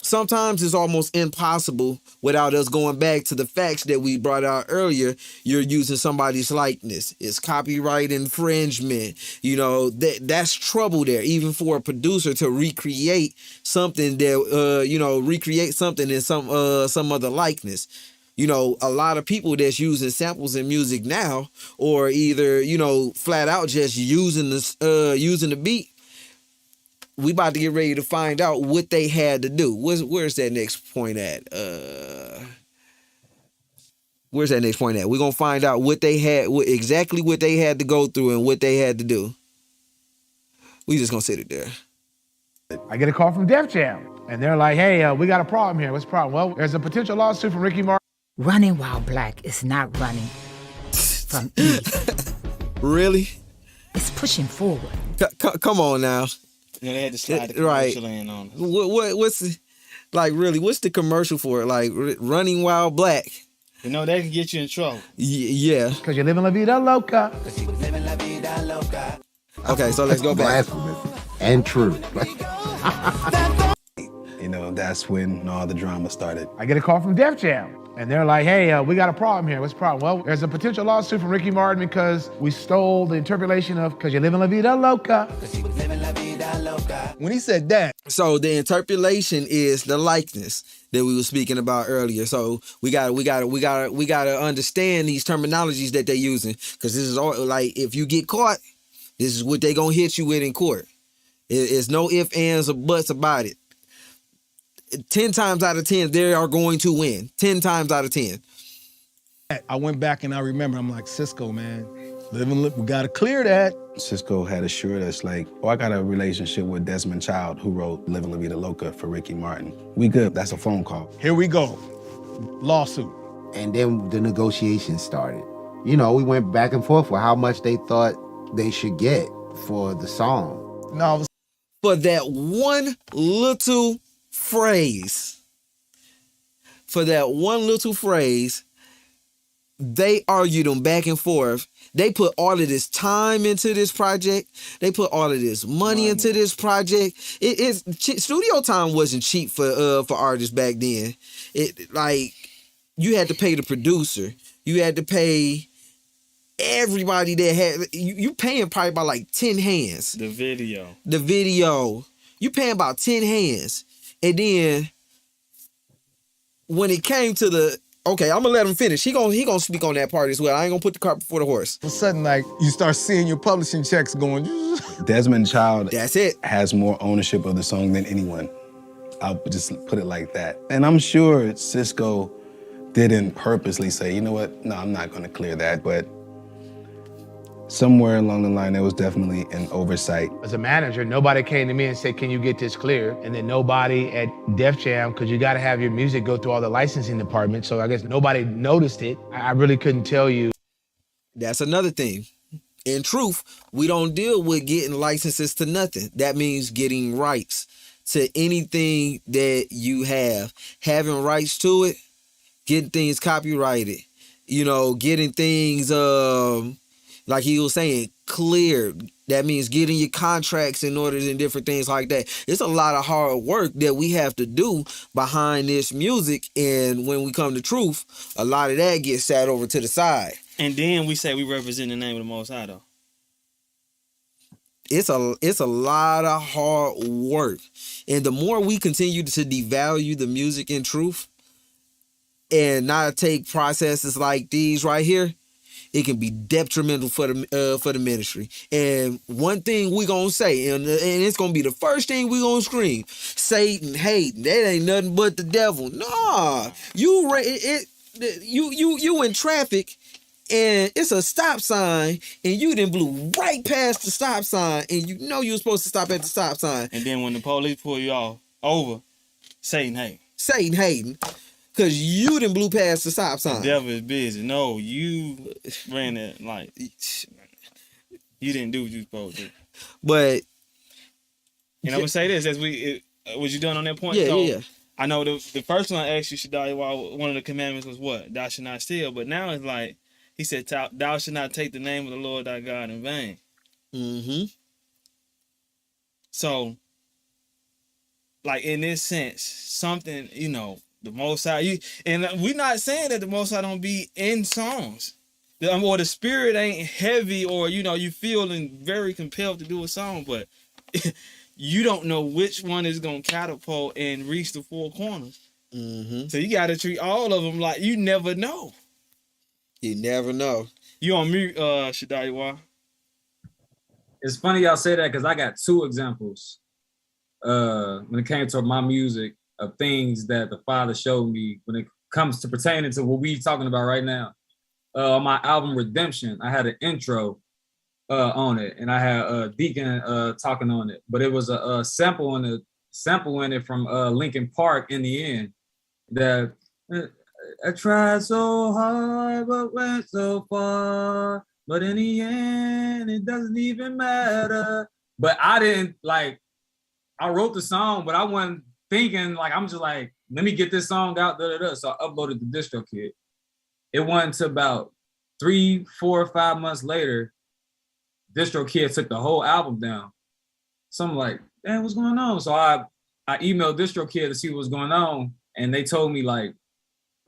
Sometimes it's almost impossible without us going back to the facts that we brought out earlier. You're using somebody's likeness. It's copyright infringement. You know, that's trouble there, even for a producer to recreate something that, recreate something in some other likeness. You know, a lot of people that's using samples in music now, or either, flat out just using the beat. We about to get ready to find out what they had to do. Where's that next point at? Where's that next point at? We're going to find out exactly what they had to go through and what they had to do. We just going to sit it there. I get a call from Def Jam, and they're like, hey, we got a problem here. What's the problem? Well, there's a potential lawsuit from Ricky Martin. Running while black is not running from anything. Really? It's pushing forward. Come on now. Yeah, they had to slide the commercial in on us. What's the commercial for it? Like running while black. You know, that can get you in trouble. Yeah. Because you're living la vida loca. Okay, so let's go back. Blasphemous and true. That's when all the drama started. I get a call from Def Jam, and they're like, hey, we got a problem here. What's the problem? Well, there's a potential lawsuit from Ricky Martin because we stole the interpolation of because you're living la vida loca. When he said that. So the interpolation is the likeness that we were speaking about earlier. So we gotta understand these terminologies that they're using, because this is all like, if you get caught, this is what they gonna hit you with in court. It's no ifs, ands, or buts about it. 10 times out of 10, they are going to win. 10 times out of 10. I went back and I remember, I'm like, Cisco, man, we gotta clear that. Cisco had assured us, like, I got a relationship with Desmond Child, who wrote Living La Vida Loca for Ricky Martin. We good. That's a phone call. Here we go. Lawsuit. And then the negotiations started. We went back and forth with how much they thought they should get for the song. No, for that one little phrase, for that one little phrase. They argued them back and forth. They put all of this time into this project. They put all of this money into this project. Studio time wasn't cheap for artists back then. It like you had to pay the producer. You had to pay everybody that had you paying probably about like 10 hands. The video. You paying about 10 hands. And then when it came to the okay, I'm gonna let him finish. He gonna speak on that part as well. I ain't gonna put the cart before the horse. All of a sudden, like, you start seeing your publishing checks going. Desmond Child That's it. has more ownership of the song than anyone. I'll just put it like that. And I'm sure Cisco didn't purposely say, you know what, no, I'm not gonna clear that, but somewhere along the line, there was definitely an oversight. As a manager, nobody came to me and said, can you get this cleared? And then nobody at Def Jam, because you got to have your music go through all the licensing departments. So I guess nobody noticed it. I really couldn't tell you. That's another thing. In truth, we don't deal with getting licenses to nothing. That means getting rights to anything that you have. Having rights to it, getting things copyrighted, getting things, like he was saying, cleared. That means getting your contracts in order and different things like that. It's a lot of hard work that we have to do behind this music. And when we come to truth, a lot of that gets sat over to the side. And then we say we represent the name of the Most High, though. It's a lot of hard work. And the more we continue to devalue the music in truth and not take processes like these right here, it can be detrimental for the ministry. And one thing we gonna say, and it's gonna be the first thing we gonna scream: Satan, hate. That ain't nothing but the devil. Nah, you in traffic, and it's a stop sign, and you done blew right past the stop sign, and you know you were supposed to stop at the stop sign. And then when the police pull you off over, Satan hate. Satan hating. Because you done blew past the stop sign. The devil is busy. No, you ran it like, you didn't do what you supposed to. But. And I'm going to say this, as was you done on that point? Yeah, yeah. I know the first one I asked you, Shaddai, one of the commandments was what? Thou shalt not steal. But now it's like, he said, thou shalt not take the name of the Lord thy God in vain. Mm-hmm. So, like in this sense, something, the Most High, and we're not saying that the Most High don't be in songs, or the spirit ain't heavy, or you feeling very compelled to do a song, but you don't know which one is gonna catapult and reach the four corners. Mm-hmm. So you got to treat all of them like you never know. You never know. You on mute, Shaddai Wa. It's funny y'all say that because I got two examples when it came to my music of things that the Father showed me when it comes to pertaining to what we talking about right now. On my album Redemption, I had an intro on it, and I had Deacon talking on it, but it was a sample in it from Linkin Park in the end. That I tried so hard but went so far, but in the end it doesn't even matter. But I didn't I wrote the song, but I wasn't thinking, I'm just like, let me get this song out, So I uploaded the DistroKid. It wasn't until about 3, 4, 5 months later, DistroKid took the whole album down. So I'm like, damn, what's going on? So I emailed DistroKid to see what was going on, and they told me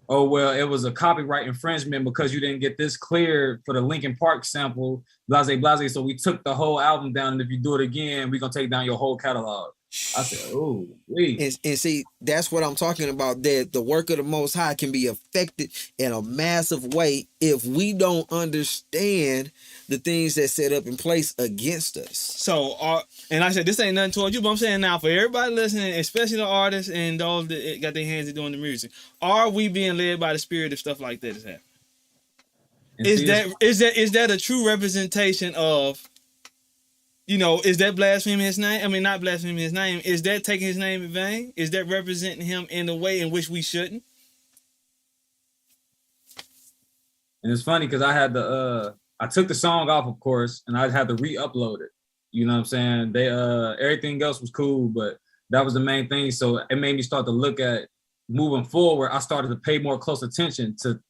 oh, well, it was a copyright infringement because you didn't get this cleared for the Linkin Park sample, blase, blase. So we took the whole album down, and if you do it again, we're going to take down your whole catalog. I said, oh, wait. And see, that's what I'm talking about, that the work of the Most High can be affected in a massive way if we don't understand the things that set up in place against us. So, and like I said, this ain't nothing towards you, but I'm saying now for everybody listening, especially the artists and those that got their hands in doing the music, are we being led by the Spirit if stuff like that is happening? Is that a true representation of, is that blaspheming his name? I mean, not blaspheming his name. Is that taking his name in vain? Is that representing him in a way in which we shouldn't? And it's funny because I had I took the song off, of course, and I had to re-upload it. You know what I'm saying? Everything else was cool, but that was the main thing. So it made me start to look at moving forward, I started to pay more close attention to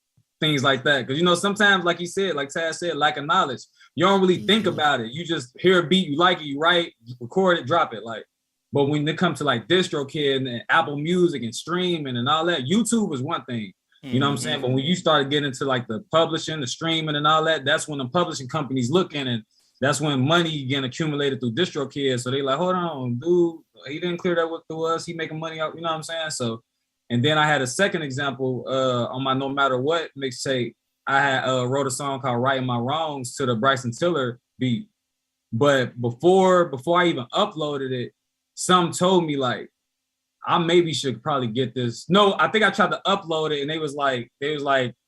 things like that. Because, you know, sometimes, like you said, like Taz said, lack of knowledge, you don't really think about it. You just hear a beat, you like it, you write, record it, drop it. Like, but when it comes to like DistroKid and Apple Music and streaming and all that, YouTube is one thing. You know what I'm saying? But when you started getting into like the publishing, the streaming and all that, that's when the publishing companies looking, and that's when money getting accumulated through DistroKid. So they like, hold on, dude, he didn't clear that through us. He making money out, you know what I'm saying? So, and then I had a second example on my No Matter What mixtape. I had wrote a song called Righting My Wrongs to the Bryson Tiller beat. But before I even uploaded it, some told me like, I maybe should probably get this. No, I think I tried to upload it and they was like,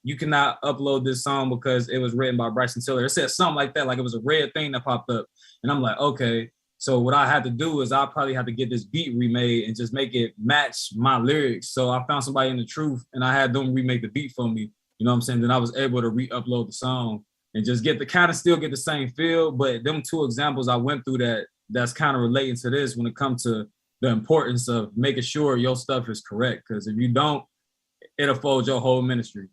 you cannot upload this song because it was written by Bryson Tiller. It said something like that, like it was a red thing that popped up. And I'm like, okay. So what I had to do is I probably have to get this beat remade and just make it match my lyrics. So I found somebody in The Truth and I had them remake the beat for me. You know what I'm saying? Then I was able to re-upload the song and just get the kind of still get the same feel. But them two examples I went through that's kind of relating to this when it comes to the importance of making sure your stuff is correct. Because if you don't, it'll fold your whole ministry.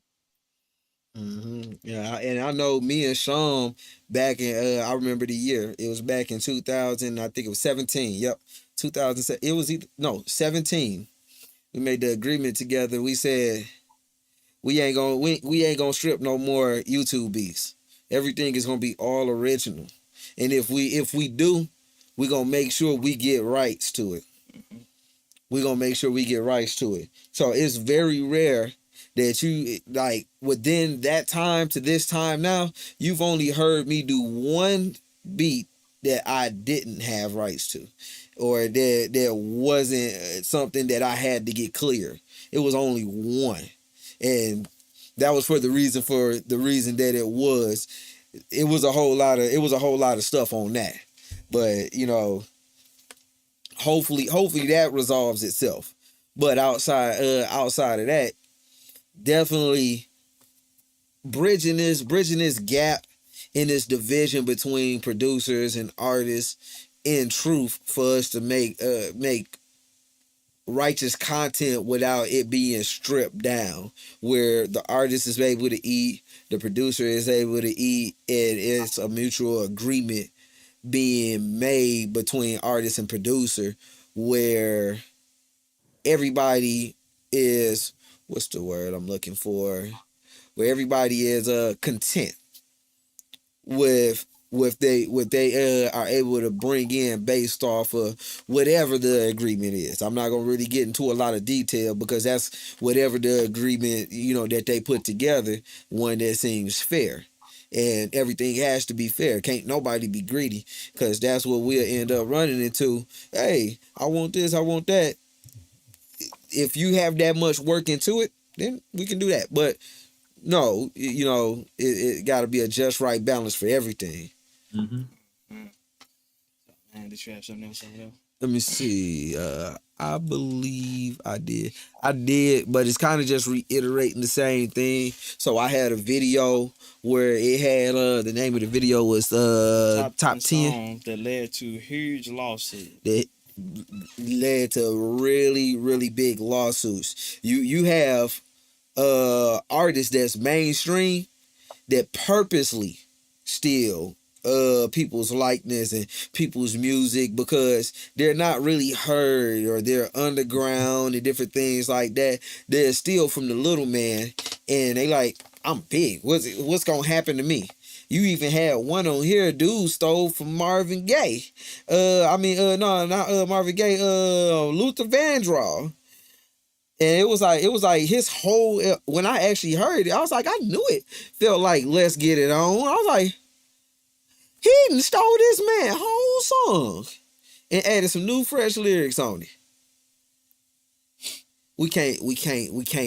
Yeah, and I know me and Sean back in I remember the year. It was back in 2000. I think it was 17. Yep, 2007. It was 17. We made the agreement together. We said we ain't gonna strip no more YouTube beats. Everything is gonna be all original. And if we do, we gonna make sure we get rights to it. We're gonna make sure we get rights to it. So it's very rare that you like within that time to this time now, you've only heard me do one beat that I didn't have rights to, or that wasn't something that I had to get clear. It was only one, and that was for the reason that it was a whole lot of stuff on that. But you know, hopefully that resolves itself. But outside of that, definitely bridging this gap in this division between producers and artists in truth for us to make righteous content without it being stripped down, where the artist is able to eat, the producer is able to eat, and it's a mutual agreement being made between artist and producer where everybody is, what's the word I'm looking for, where everybody is content with what they are able to bring in based off of whatever the agreement is. I'm not gonna really get into a lot of detail because that's whatever the agreement, you know, that they put together, one that seems fair. And everything has to be fair. Can't nobody be greedy, because that's what we'll end up running into. Hey, I want this, I want that. If you have that much work into it, then we can do that. But no, you know, it got to be a just right balance for everything. Man, did you have something else over there? Let me see. I believe I did, but it's kind of just reiterating the same thing. So I had a video where it had the name of the video was top 10 that led to huge lawsuit. That led to really, really big lawsuits. You have artists that's mainstream that purposely steal people's likeness and people's music because they're not really heard, or they're underground and different things like that. They're steal from the little man, and they like, I'm big. What's gonna happen to me? You even had one on here, dude stole from Marvin Gaye. No, not Marvin Gaye. Luther Vandross. And it was like his whole, when I actually heard it, I was like, I knew it felt like Let's Get It On. I was like, he done stole this man whole song and added some new fresh lyrics on it. We can't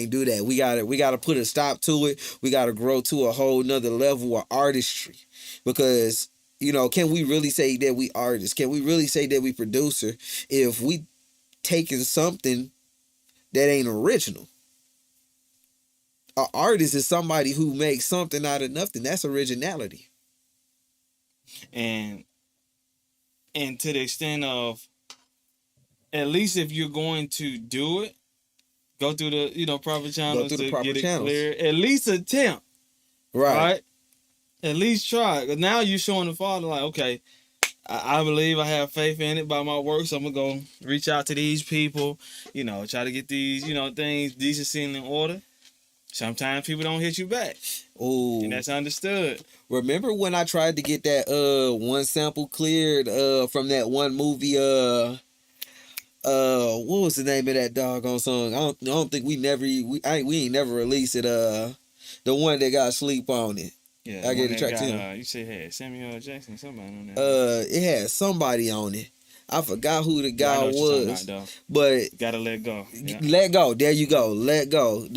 do that. We gotta put a stop to it. We gotta grow to a whole nother level of artistry. Because, you know, can we really say that we artists? Can we really say that we producer if we taking something that ain't original? An artist is somebody who makes something out of nothing. That's originality. And to the extent of, at least if you're going to do it, Go through the proper channels through the to proper get it channels. clear. At least attempt. Right. At least try. Because now you're showing the Father like, okay, I believe I have faith in it by my work, so I'm gonna go reach out to these people, try to get these, things decency in order. Sometimes people don't hit you back. Ooh. And that's understood. Remember when I tried to get that one sample cleared from that one movie what was the name of that doggone song? I don't think we ain't never released it. The one that got Sleep on it. Yeah, I gave the track to him. You said had Samuel L. Jackson, somebody on that. It had somebody on it. I forgot who the guy was, but gotta let go. Yeah. Let go. There you go. Let go.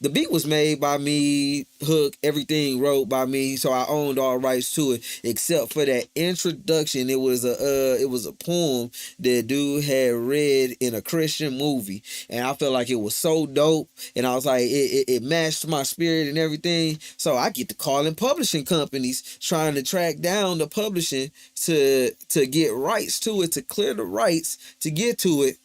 The beat was made by me, hook, everything wrote by me, so I owned all rights to it, except for that introduction. It was a poem that dude had read in a Christian movie, and I felt like it was so dope, and I was like, it matched my spirit and everything. So I get to calling publishing companies, trying to track down the publishing to get rights to it, to clear the rights to get to it.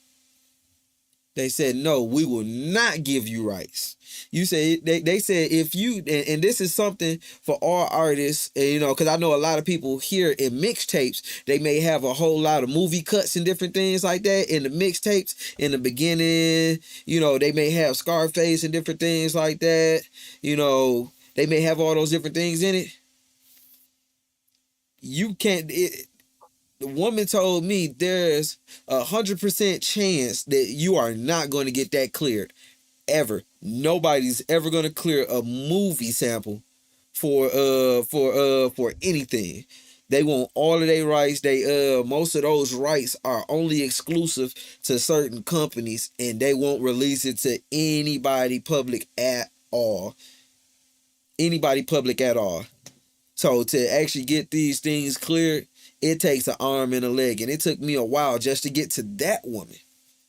They said, no, we will not give you rights. You say they said if you and this is something for all artists, because I know a lot of people here in mixtapes, they may have a whole lot of movie cuts and different things like that in the mixtapes in the beginning. They may have Scarface and different things like that. They may have all those different things in it. You can't. The woman told me there's 100% chance that you are not going to get that cleared. Ever. Nobody's ever gonna clear a movie sample for anything. They want all of their rights. They most of those rights are only exclusive to certain companies, and they won't release it to anybody public at all. Anybody public at all. So to actually get these things cleared, it takes an arm and a leg, and it took me a while just to get to that woman.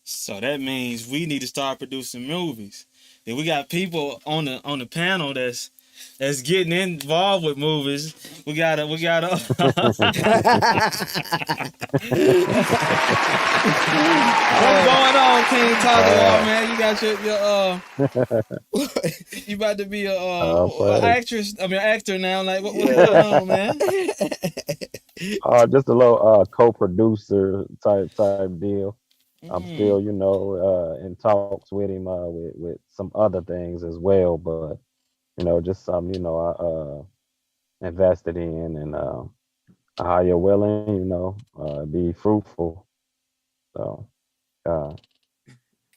So that means we need to start producing movies. Then we got people on the panel that's getting involved with movies. We gotta. What's going on, King Taco, man? You got your you about to be an actress. I mean, actor now. Like what's going on, man? Just a little co-producer type deal. I'm still, in talks with him with some other things as well, but just some, I invested in, and how you're willing, be fruitful. So,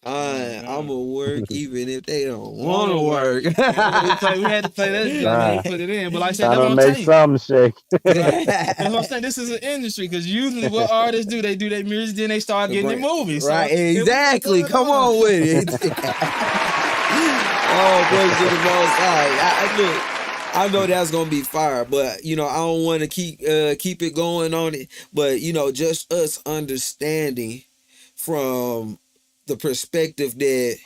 I'ma work even if they don't want to work. We had to play that. Put it in, but like I said, that's what I'm make something shake. That's what I'm saying. This is an industry, because usually what artists do, they do their music, then they start getting their movies. Right? So exactly. Come on with it. Oh, praise to the Most High. I know that's gonna be fire, but I don't want to keep it going on it. But just us understanding from the perspective that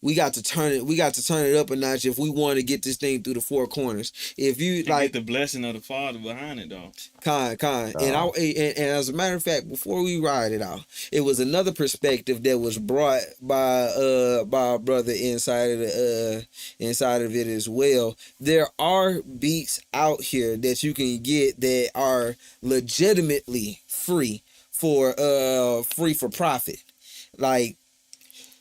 we got to turn it up a notch if we want to get this thing through the four corners. If you get the blessing of the Father behind it, though. And as a matter of fact, before we ride it out, it was another perspective that was brought by a brother inside of it as well. There are beats out here that you can get that are legitimately free for profit. Like,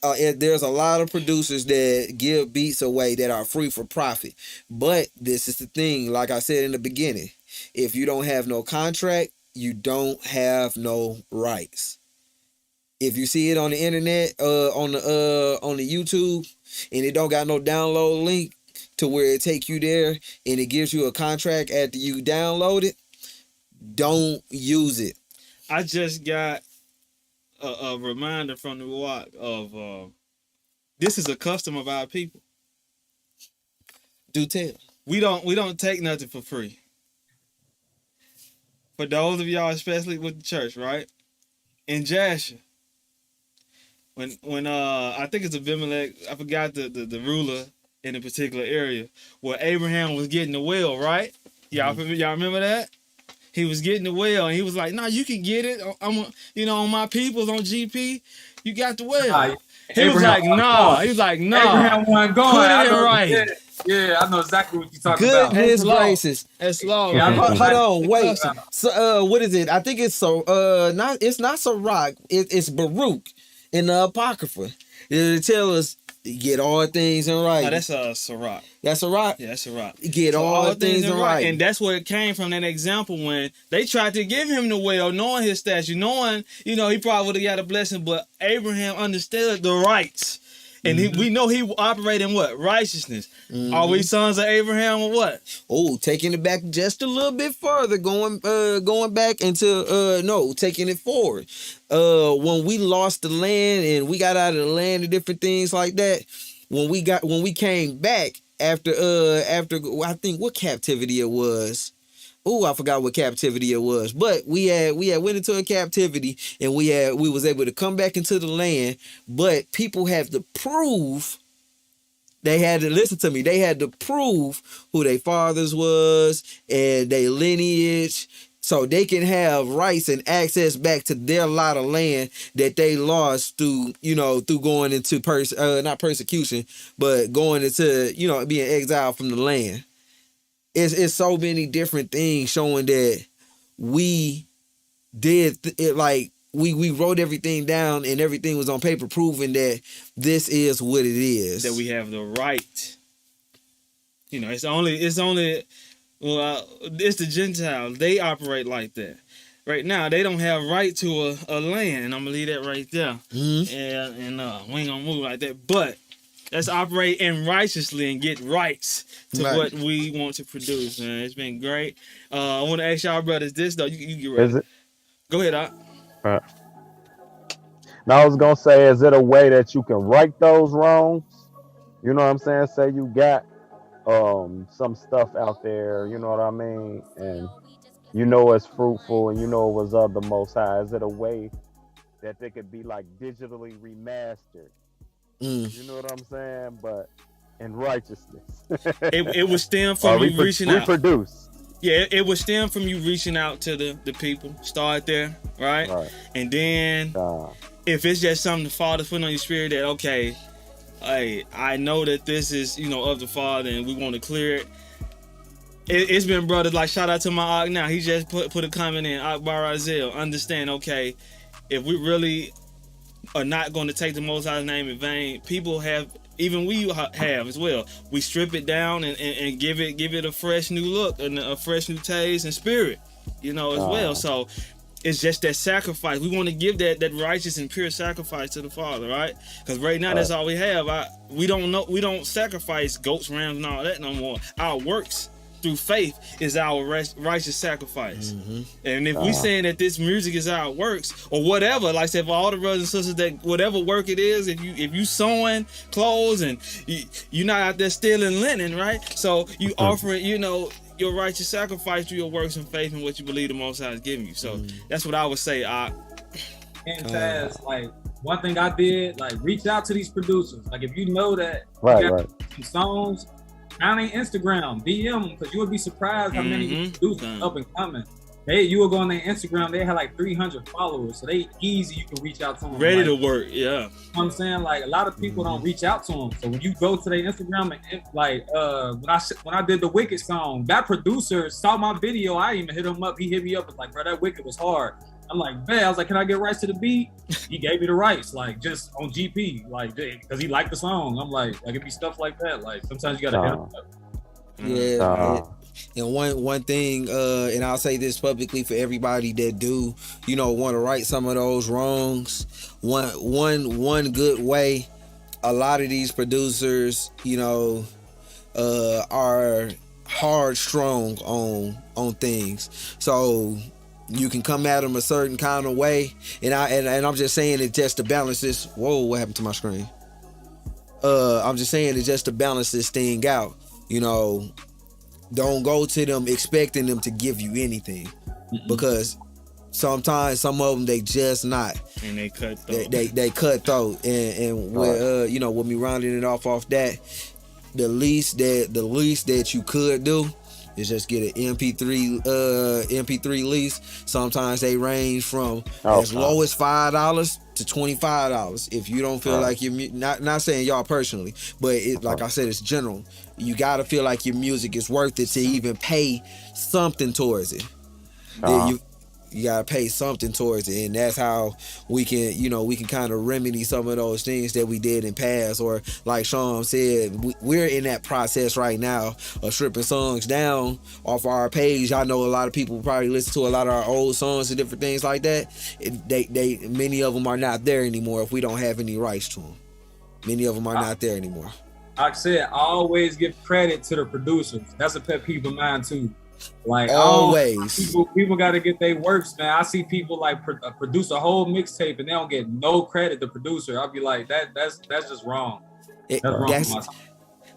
there's a lot of producers that give beats away that are free for profit. But this is the thing, like I said in the beginning, if you don't have no contract, you don't have no rights. If you see it on the internet, on the YouTube, and it don't got no download link to where it take you there, and it gives you a contract after you download it, don't use it. I just got a reminder from the walk of this is a custom of our people. Do tell. We don't take nothing for free. For those of y'all, especially with the church, right? In Jasher, when I think it's Abimelech, I forgot the ruler in a particular area where Abraham was getting the well, right? Y'all remember that? He was getting the well, and he was like, "No, you can get it. I'm, on my peoples on GP. You got the well. Nah, He was like, nah. He was like, nah. Abraham wasn't going. Put I it in know- writing. Yeah, I know exactly what you're talking about. Goodness It's law. gracious. It's law. Yeah, I man. know. Hold on, wait. Listen. So, what is it? I think it's it's not Sirach. It's Baruch in the Apocrypha. It tell us get all things in right. Oh, that's Sirach. That's Sirach. Yeah, that's Sirach. Get So all things in right. And that's where it came from, that example when they tried to give him the well, knowing his statue, knowing, he probably would have got a blessing, but Abraham understood the rights. And we know he operated in what? Righteousness. Are we sons of Abraham or what? Oh, taking it back just a little bit further, going back into taking it forward. When we lost the land and we got out of the land and different things like that, when we came back after I think what captivity it was. Oh, I forgot what captivity it was, but we had went into a captivity and we was able to come back into the land, but people have to prove. They had to listen to me. They had to prove who their fathers was and their lineage, so they can have rights and access back to their lot of land that they lost through going into not persecution, but going into being exiled from the land. It's so many different things showing that we did it, like we wrote everything down and everything was on paper, proving that this is what it is. That we have the right. It's only well, it's the Gentiles. They operate like that. Right now, they don't have right to a land. And I'm gonna leave that right there. And we ain't gonna move like that. But let's operate in righteously and get rights to what we want to produce, man. It's been great. I want to ask y'all brothers this, though. You get ready. Is it? Go ahead, Doc. Now I was gonna say, is it a way that you can right those wrongs? You know what I'm saying? Say you got some stuff out there, you know what I mean, and it's fruitful and it was of the Most High. Is it a way that they could be like digitally remastered? You know what I'm saying? But in righteousness. It would stem from you reaching out. Reproduce. Yeah, it would stem from you reaching out to the people. Start there, right? And then if it's just something the Father's putting on your spirit that, okay, hey, I know that this is, of the Father and we want to clear it. It's been brothers, like shout out to my Ak now. He just put a comment in, Akbar Azel. Understand, okay, if we really are not going to take the Most High's name in vain, people have, even we have as well. We strip it down and give it a fresh new look and a fresh new taste and spirit, as well. So it's just that sacrifice. We want to give that righteous and pure sacrifice to the Father, right? Because right now that's all we have. We don't sacrifice goats, rams, and all that no more. Our works through faith is our righteous sacrifice. And if we saying that this music is our works or whatever, like I said, for all the brothers and sisters, that whatever work it is, if you sewing clothes and you're not out there stealing linen, right? So you offering, your righteous sacrifice through your works and faith and what you believe the Most High is giving you. So that's what I would say. And Taz, like one thing I did, like reach out to these producers. Like if you know that you got some songs, on Instagram, DM them, because you would be surprised how many producers up and coming. You will go on their Instagram, they had like 300 followers, so they easy, you can reach out to them. Ready to work, yeah. You know what I'm saying? Like a lot of people don't reach out to them. So when you go to their Instagram and like when I did the Wicked song, that producer saw my video, I even hit him up, he hit me up, was like, bro, that Wicked was hard. I'm like, man, I was like, can I get rights to the beat? He gave me the rights, like just on GP, like because he liked the song. I'm like it'd be stuff like that. Like sometimes you gotta hit him up. Yeah. And one thing, and I'll say this publicly for everybody that do, want to right some of those wrongs. One good way, a lot of these producers, are hard strong on things. So you can come at them a certain kind of way, and I'm just saying it just to balance this. Whoa, what happened to my screen? I'm just saying it just to balance this thing out. Don't go to them expecting them to give you anything, because sometimes some of them they just not. And they cutthroat. They cutthroat, and with me rounding it off that, the least that you could do is just get an MP3 lease. Sometimes they range from as low as $5 to $25. If you don't feel like you're not saying y'all personally, but like I said, it's general. You gotta feel like your music is worth it to even pay something towards it. You gotta pay something towards it, and that's how we can kind of remedy some of those things that we did in past. Or like Sean said, we're in that process right now of stripping songs down off our page. I know a lot of people probably listen to a lot of our old songs and different things like that. Many of them are not there anymore if we don't have any rights to them. Many of them are not there anymore. Like I said, I always give credit to the producers. That's a pet peeve of mine too. Like always, people got to get their works, man. I see people like produce a whole mixtape and they don't get no credit. The producer, I'll be like, that's just wrong.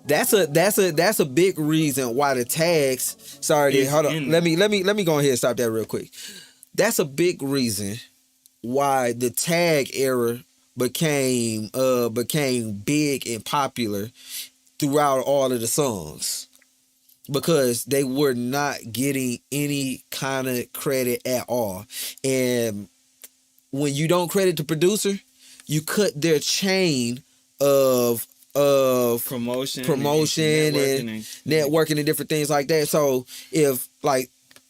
That's a big reason why the tags. Sorry, hold on. Let me go ahead and stop that real quick. That's a big reason why the tag era became big and popular throughout all of the songs. Because they were not getting any kind of credit at all. And when you don't credit the producer, you cut their chain of promotion and networking and different things like that. So if like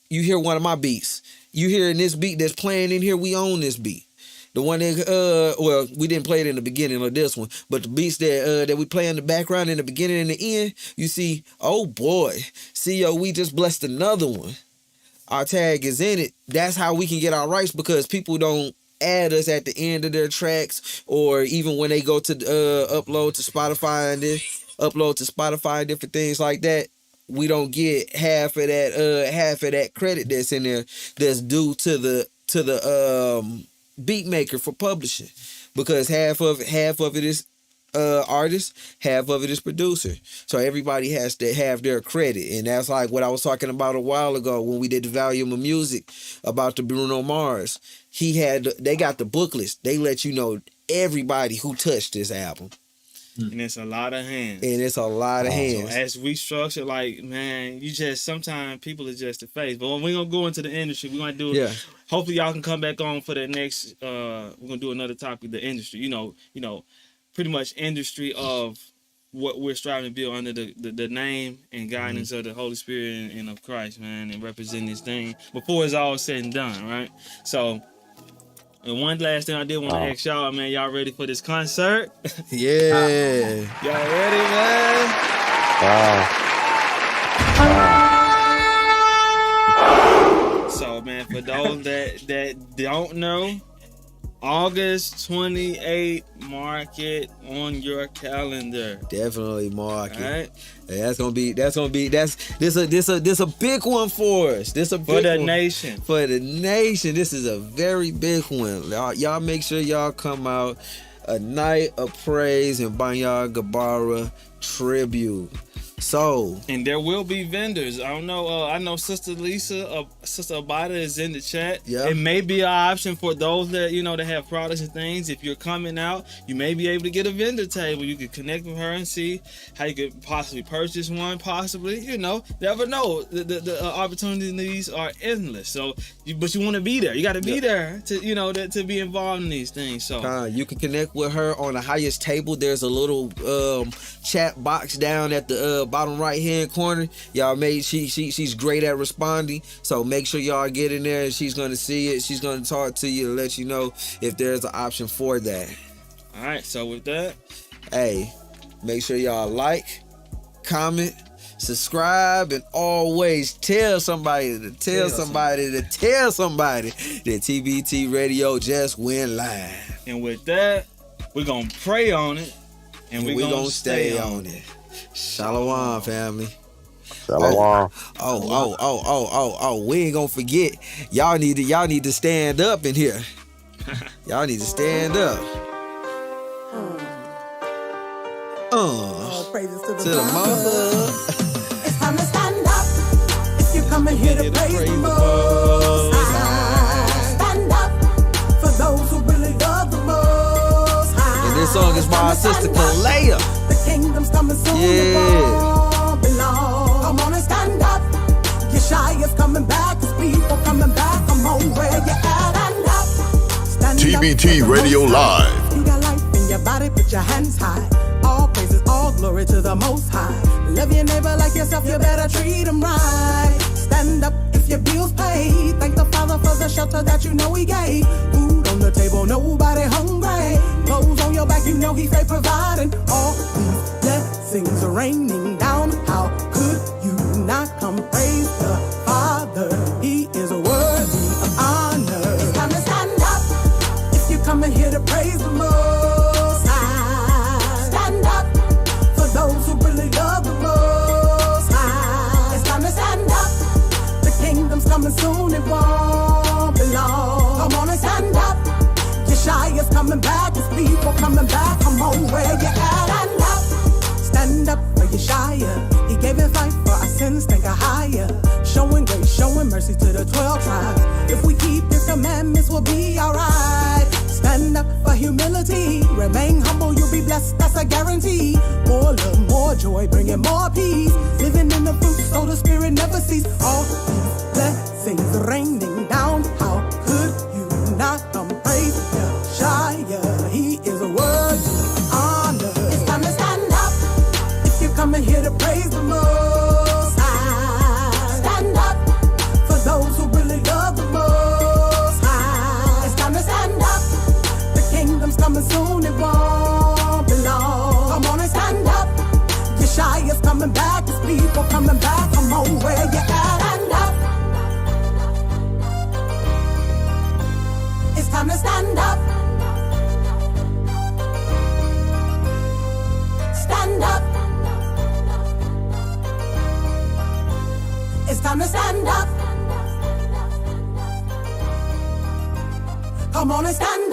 you hear one of my beats, you hearing this beat that's playing in here, we own this beat. The one that, we didn't play it in the beginning of this one, but the beats that we play in the background in the beginning and the end, you see, oh boy, we just blessed another one. Our tag is in it. That's how we can get our rights, because people don't add us at the end of their tracks, or even when they go to upload to Spotify and different things like that. We don't get half of that credit that's in there that's due to the beat maker for publishing, because half of it is artist, half of it is producer. So everybody has to have their credit, and that's like what I was talking about a while ago when we did the volume of music about the Bruno Mars. They got the booklets. They let you know everybody who touched this album. And it's a lot of hands. So as we structure, like, man, sometimes people are just the face. But when we're going to go into the industry, we're going to do it. Yeah. Hopefully y'all can come back on for the next, we're going to do another topic, the industry. You know, pretty much industry of what we're striving to build under the name and guidance of the Holy Spirit and of Christ, man, and represent this thing before it's all said and done, right? So, and one last thing I did want to ask y'all, man, y'all ready for this concert? Yeah. Y'all ready, man? So, man, for those that don't know, August 28th, mark it on your calendar. Definitely mark it. All right. This a big one for us. This a big for the one. nation. For the nation. This is a very big one. Y'all make sure y'all come out. A night of praise and Banya Gabara tribute. So, and there will be vendors. I don't know. I know Sister Lisa, Sister Abada is in the chat. Yeah. It may be an option for those that that have products and things. If you're coming out, you may be able to get a vendor table. You could connect with her and see how you could possibly purchase one. Possibly, never know. The opportunities are endless. So, but you want to be there. You got to be there to to be involved in these things. So, you can connect with her on the highest table. There's a little chat box down at the bottom right hand corner. She's great at responding, so make sure y'all get in there and she's going to see it. She's going to talk to you to let you know if there's an option for that. All right, so with that, hey, make sure y'all like, comment, subscribe, and always tell somebody that TBT Radio just went live. And with that, we're going to pray on it, and we're going to stay on it. Shalom, family. Shalom. Oh, we ain't gonna forget. Y'all need to stand up in here. Y'all need to stand up. Praises to the mother. It's time to stand up. If you come in here to praise the Most High, stand up for those who really love the Most High. And this song is by our sister Kalea. The kingdom's coming soon. Yeah. Belong. Come on and stand up. Yeshia's coming back, his people coming back. Come on, where you at? Stand up. Stand TBT up Radio Live. You got life in your body, put your hands high. All praises, all glory to the Most High. Love your neighbor like yourself, you better treat him right. Stand up if your bills paid. Thank the Father for the shelter that you know he gave. Food on the table, nobody hungry. Clothes on your back, you know he stay providing. All these blessings are raining down. How could you not come praise the Father? He is worthy of honor. It's time to stand up if you come in here to praise the Most High. Stand up for those who really love the Most High. It's time to stand up. The kingdom's coming soon, it won't be long. Come on and stand up. Yeshia's coming back, his people coming back. Come on, where you at? Stand up. Stand up for Yeshia. He gave his life for our sins, think a higher. Showing grace, showing mercy to the 12 tribes. If we keep his commandments, we'll be alright. Stand up for humility. Remain humble, you'll be blessed, that's a guarantee. More love, more joy, bringing more peace. Living in the fruit, so the spirit never cease. All these blessings raining down. How could you not come praise Yeshua? He is worthy of honor. It's time to stand up if you're coming here to praise the Most High. Stand up for those who really love the Most High. It's time to stand up. The kingdom's coming soon, it won't be long. Come on and stand up. Yeshia's coming back, his people coming back. Come on, where you at? Stand up. It's time to stand up. Stand up. It's time to stand up. Come on and stand up.